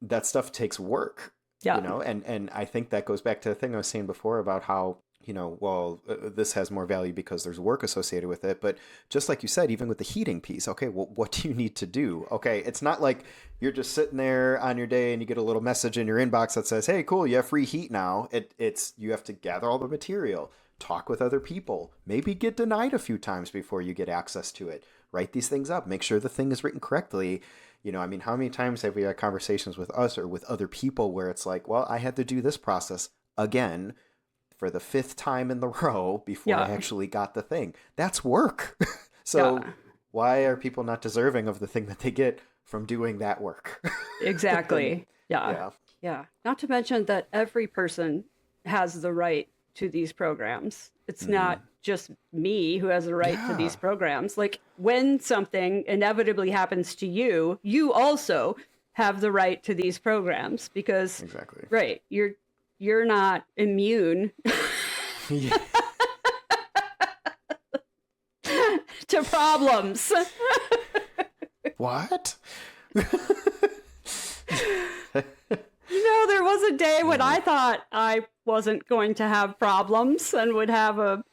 that stuff takes work, and I think that goes back to the thing I was saying before about how, this has more value because there's work associated with it. But just like you said, even with the heating piece, okay, well, what do you need to do? Okay, it's not like you're just sitting there on your day and you get a little message in your inbox that says, hey, cool, you have free heat now. It's you have to gather all the material, talk with other people, maybe get denied a few times before you get access to it. Write these things up, make sure the thing is written correctly. I mean, how many times have we had conversations with us or with other people where it's like, well, I had to do this process again for the 5th time in the row before I actually got the thing. That's work. So why are people not deserving of the thing that they get from doing that work? Exactly. Yeah. Not to mention that every person has the right to these programs. It's not just me who has a right to these programs. Like, when something inevitably happens to you, you also have the right to these programs, because right, you're not immune to problems. What? There was a day when I thought I wasn't going to have problems and would have a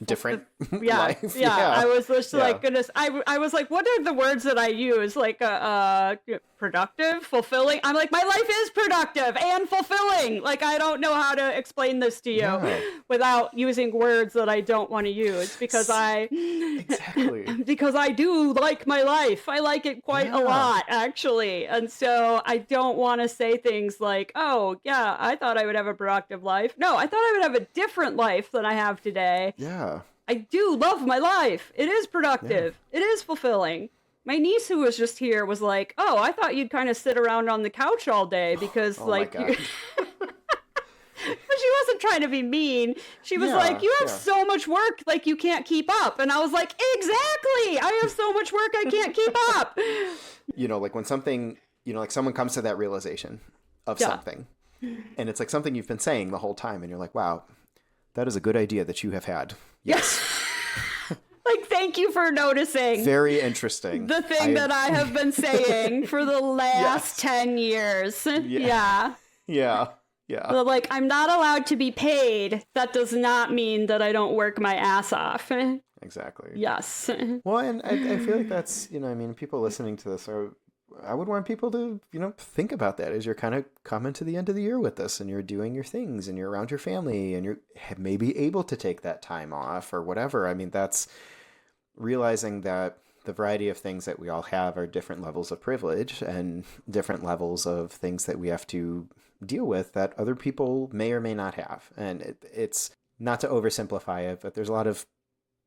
different life. life. I was just like, goodness, I was like, what are the words that I use? Like, productive, fulfilling. I'm like, my life is productive and fulfilling. Like, I don't know how to explain this to you without using words that I don't want to use, because because I do like my life. I like it quite a lot, actually. And so I don't want to say things like, oh yeah, I thought I would have a productive life. No, I thought I would have a different life than I have today. Yeah. I do love my life. It is productive. It is fulfilling. My niece, who was just here, was like, oh, I thought you'd kind of sit around on the couch all day because like you... But she wasn't trying to be mean. She was like, you have so much work, like you can't keep up. And I was like, exactly. I have so much work I can't keep up. Like when something, like someone comes to that realization of something, and it's like something you've been saying the whole time, and you're like, wow, that is a good idea that you have had. Yes. Like, thank you for noticing. Very interesting. The thing that I have been saying for the last 10 years. Yeah. Like, I'm not allowed to be paid. That does not mean that I don't work my ass off. Exactly. Yes. Well, and I feel like that's, people listening to this I would want people to, think about that as you're kind of coming to the end of the year with this, and you're doing your things and you're around your family and you're maybe able to take that time off or whatever. I mean, that's realizing that the variety of things that we all have are different levels of privilege and different levels of things that we have to deal with that other people may or may not have. And it's not to oversimplify it, but there's a lot of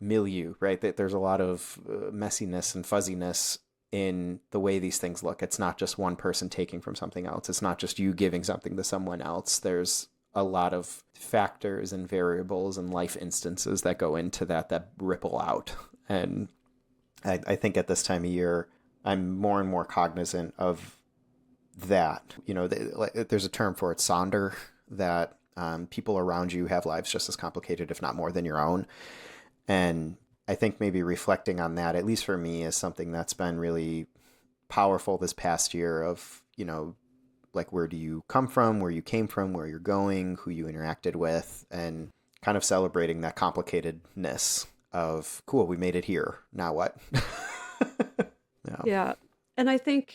milieu, right? That there's a lot of messiness and fuzziness in the way these things look. It's not just one person taking from something else. It's not just you giving something to someone else. There's a lot of factors and variables and life instances that go into that ripple out. And I think at this time of year, I'm more and more cognizant of that. There's a term for it, sonder, that people around you have lives just as complicated, if not more, than your own. And I think maybe reflecting on that, at least for me, is something that's been really powerful this past year of, like, where do you come from, where you came from, where you're going, who you interacted with, and kind of celebrating that complicatedness of, cool, we made it here. Now what? Yeah. And I think,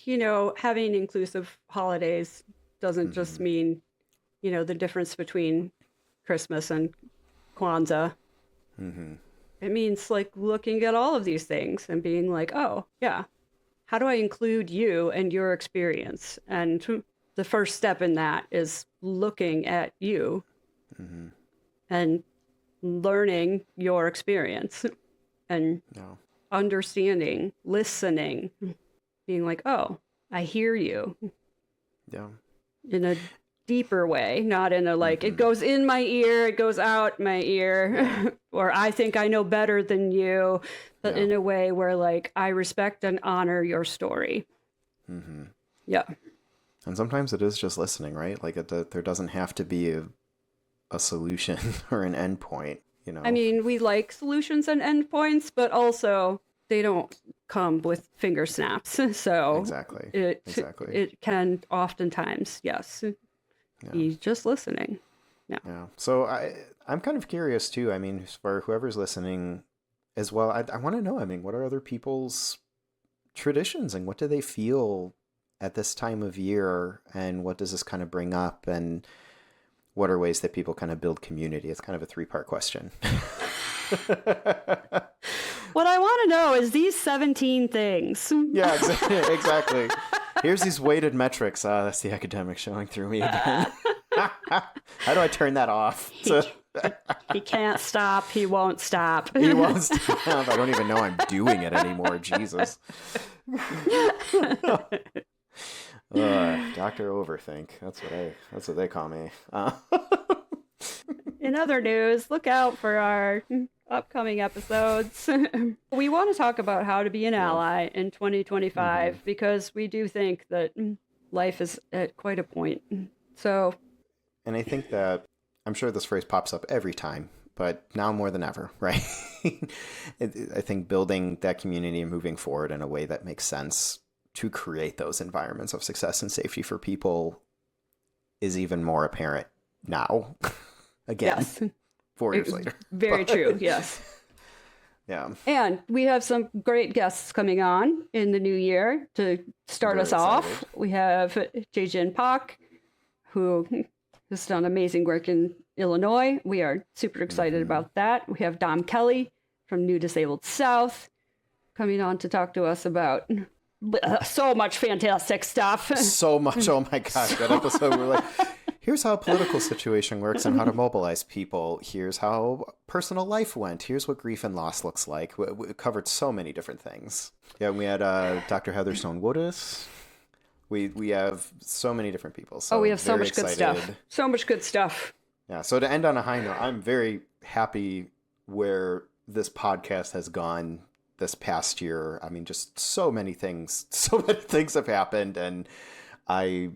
having inclusive holidays doesn't just mean, the difference between Christmas and Kwanzaa. It means like looking at all of these things and being like, oh, yeah, how do I include you and your experience? And the first step in that is looking at you and learning your experience and understanding, listening, being like, oh, I hear you. Yeah. In a deeper way, not in a like, it goes in my ear, it goes out my ear, or I think I know better than you, but in a way where like, I respect and honor your story. Yeah. And sometimes it is just listening, right? Like there doesn't have to be a solution or an endpoint, I mean, we like solutions and endpoints, but also they don't come with finger snaps. So exactly. It can oftentimes, be just listening. Yeah. So I'm kind of curious too. I mean, for whoever's listening as well, I want to know, I mean, what are other people's traditions and what do they feel at this time of year, and what does this kind of bring up, and what are ways that people kind of build community? It's kind of a 3-part question. What I want to know is these 17 things. Yeah, exactly. Here's these weighted metrics. That's the academic showing through me again. How do I turn that off? He can't stop. He won't stop. He won't stop. I don't even know I'm doing it anymore. Jesus. Dr. Overthink. That's what they call me. In other news, look out for our upcoming episodes. We want to talk about how to be an ally in 2025 because we do think that life is at quite a point. So, and I think that I'm sure this phrase pops up every time, but now more than ever, right? I think building that community and moving forward in a way that makes sense to create those environments of success and safety for people is even more apparent now. Again, 4 years later. Very true, yes. Yeah. And we have some great guests coming on in the new year to start us off. We have Jae-Jin Pak, who has done amazing work in Illinois. We are super excited about that. We have Dom Kelly from New Disabled South coming on to talk to us about so much fantastic stuff. So much. Oh my gosh. That episode, we're like, here's how a political situation works and how to mobilize people. Here's how personal life went. Here's what grief and loss looks like. We covered so many different things. Yeah, we had Dr. Heather Stone-Woodis. We have so many different people. So we have so much excited. Good stuff. So much good stuff. Yeah, so to end on a high note, I'm very happy where this podcast has gone this past year. I mean, just so many things have happened, and I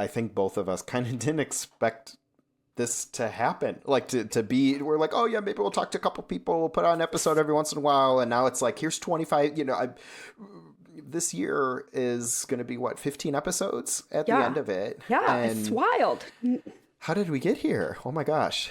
think both of us kind of didn't expect this to happen. Like to be, we're like, oh yeah, maybe we'll talk to a couple people, we'll put out an episode every once in a while, and now it's like, here's 25. This year is going to be 15 episodes at the end of it. Yeah, and it's wild. How did we get here? Oh my gosh!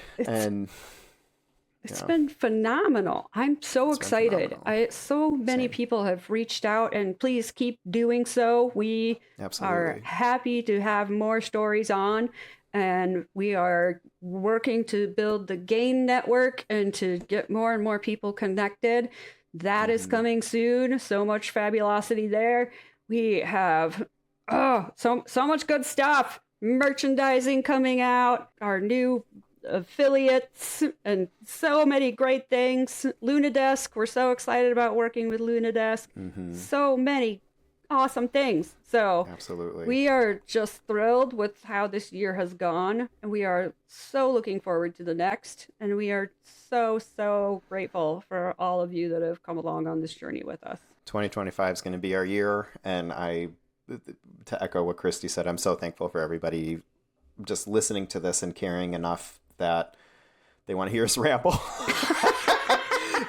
It's been phenomenal. I'm so excited. So many people have reached out, and please keep doing so. We are happy to have more stories on, and we are working to build the GAIN network and to get more and more people connected. That is coming soon. So much fabulosity there. We have so much good stuff. Merchandising coming out. Our new affiliates and so many great things. Lunadesk, we're so excited about working with Lunadesk. So many awesome things. So absolutely, we are just thrilled with how this year has gone, and we are so looking forward to the next, and we are so grateful for all of you that have come along on this journey with us. 2025 is going to be our year, and to echo what Christy said, I'm so thankful for everybody just listening to this and caring enough that they want to hear us ramble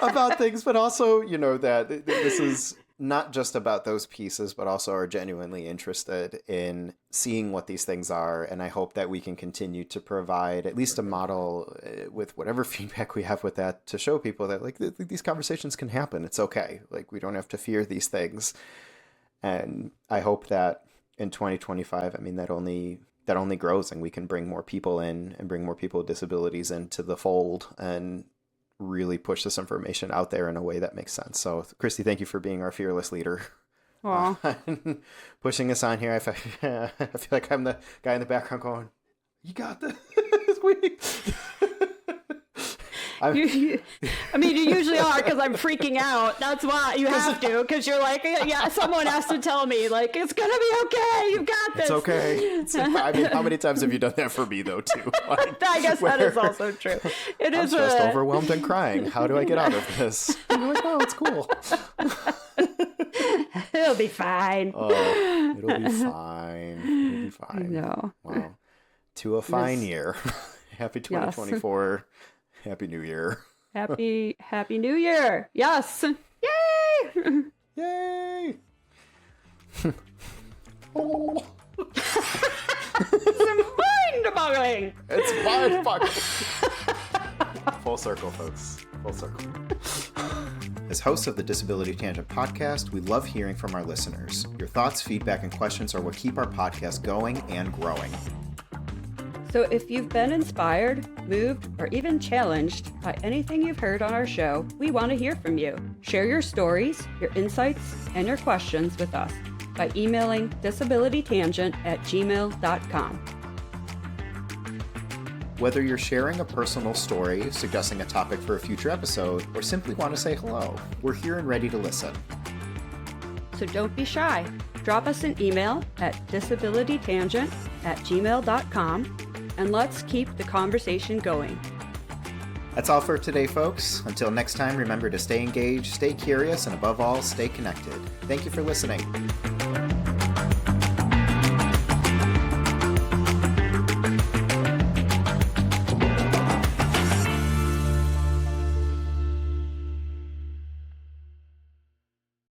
about things, but also, that this is not just about those pieces, but also are genuinely interested in seeing what these things are. And I hope that we can continue to provide at least a model with whatever feedback we have with that to show people that like these conversations can happen. It's okay. Like we don't have to fear these things. And I hope that in 2025, I mean, that only grows and we can bring more people in and bring more people with disabilities into the fold and really push this information out there in a way that makes sense. So Christy, thank you for being our fearless leader. Pushing us on here. I feel like I'm the guy in the background going, you got this. I mean, you usually are because I'm freaking out. That's why you have to, because you're like, yeah, someone has to tell me, like, it's going to be okay. You got this. It's okay. I mean, how many times have you done that for me, though, too? Like, I guess that is also true. I'm just overwhelmed and crying. How do I get out of this? And you're like, oh, it's cool. It'll be fine. Oh, it'll be fine. It'll be fine. No. Wow. To a fine year. Happy 2024. Yes. Happy New Year. Happy New Year. Yes. Yay! Yay! Oh. It's mind-boggling. It's mind-boggling. Full circle, folks. Full circle. As hosts of the Disability Tangent podcast, we love hearing from our listeners. Your thoughts, feedback, and questions are what keep our podcast going and growing. So if you've been inspired, moved, or even challenged by anything you've heard on our show, we want to hear from you. Share your stories, your insights, and your questions with us by emailing disabilitytangent@gmail.com. Whether you're sharing a personal story, suggesting a topic for a future episode, or simply want to say hello, we're here and ready to listen. So don't be shy. Drop us an email at disabilitytangent@gmail.com. And let's keep the conversation going. That's all for today, folks. Until next time, remember to stay engaged, stay curious, and above all, stay connected. Thank you for listening.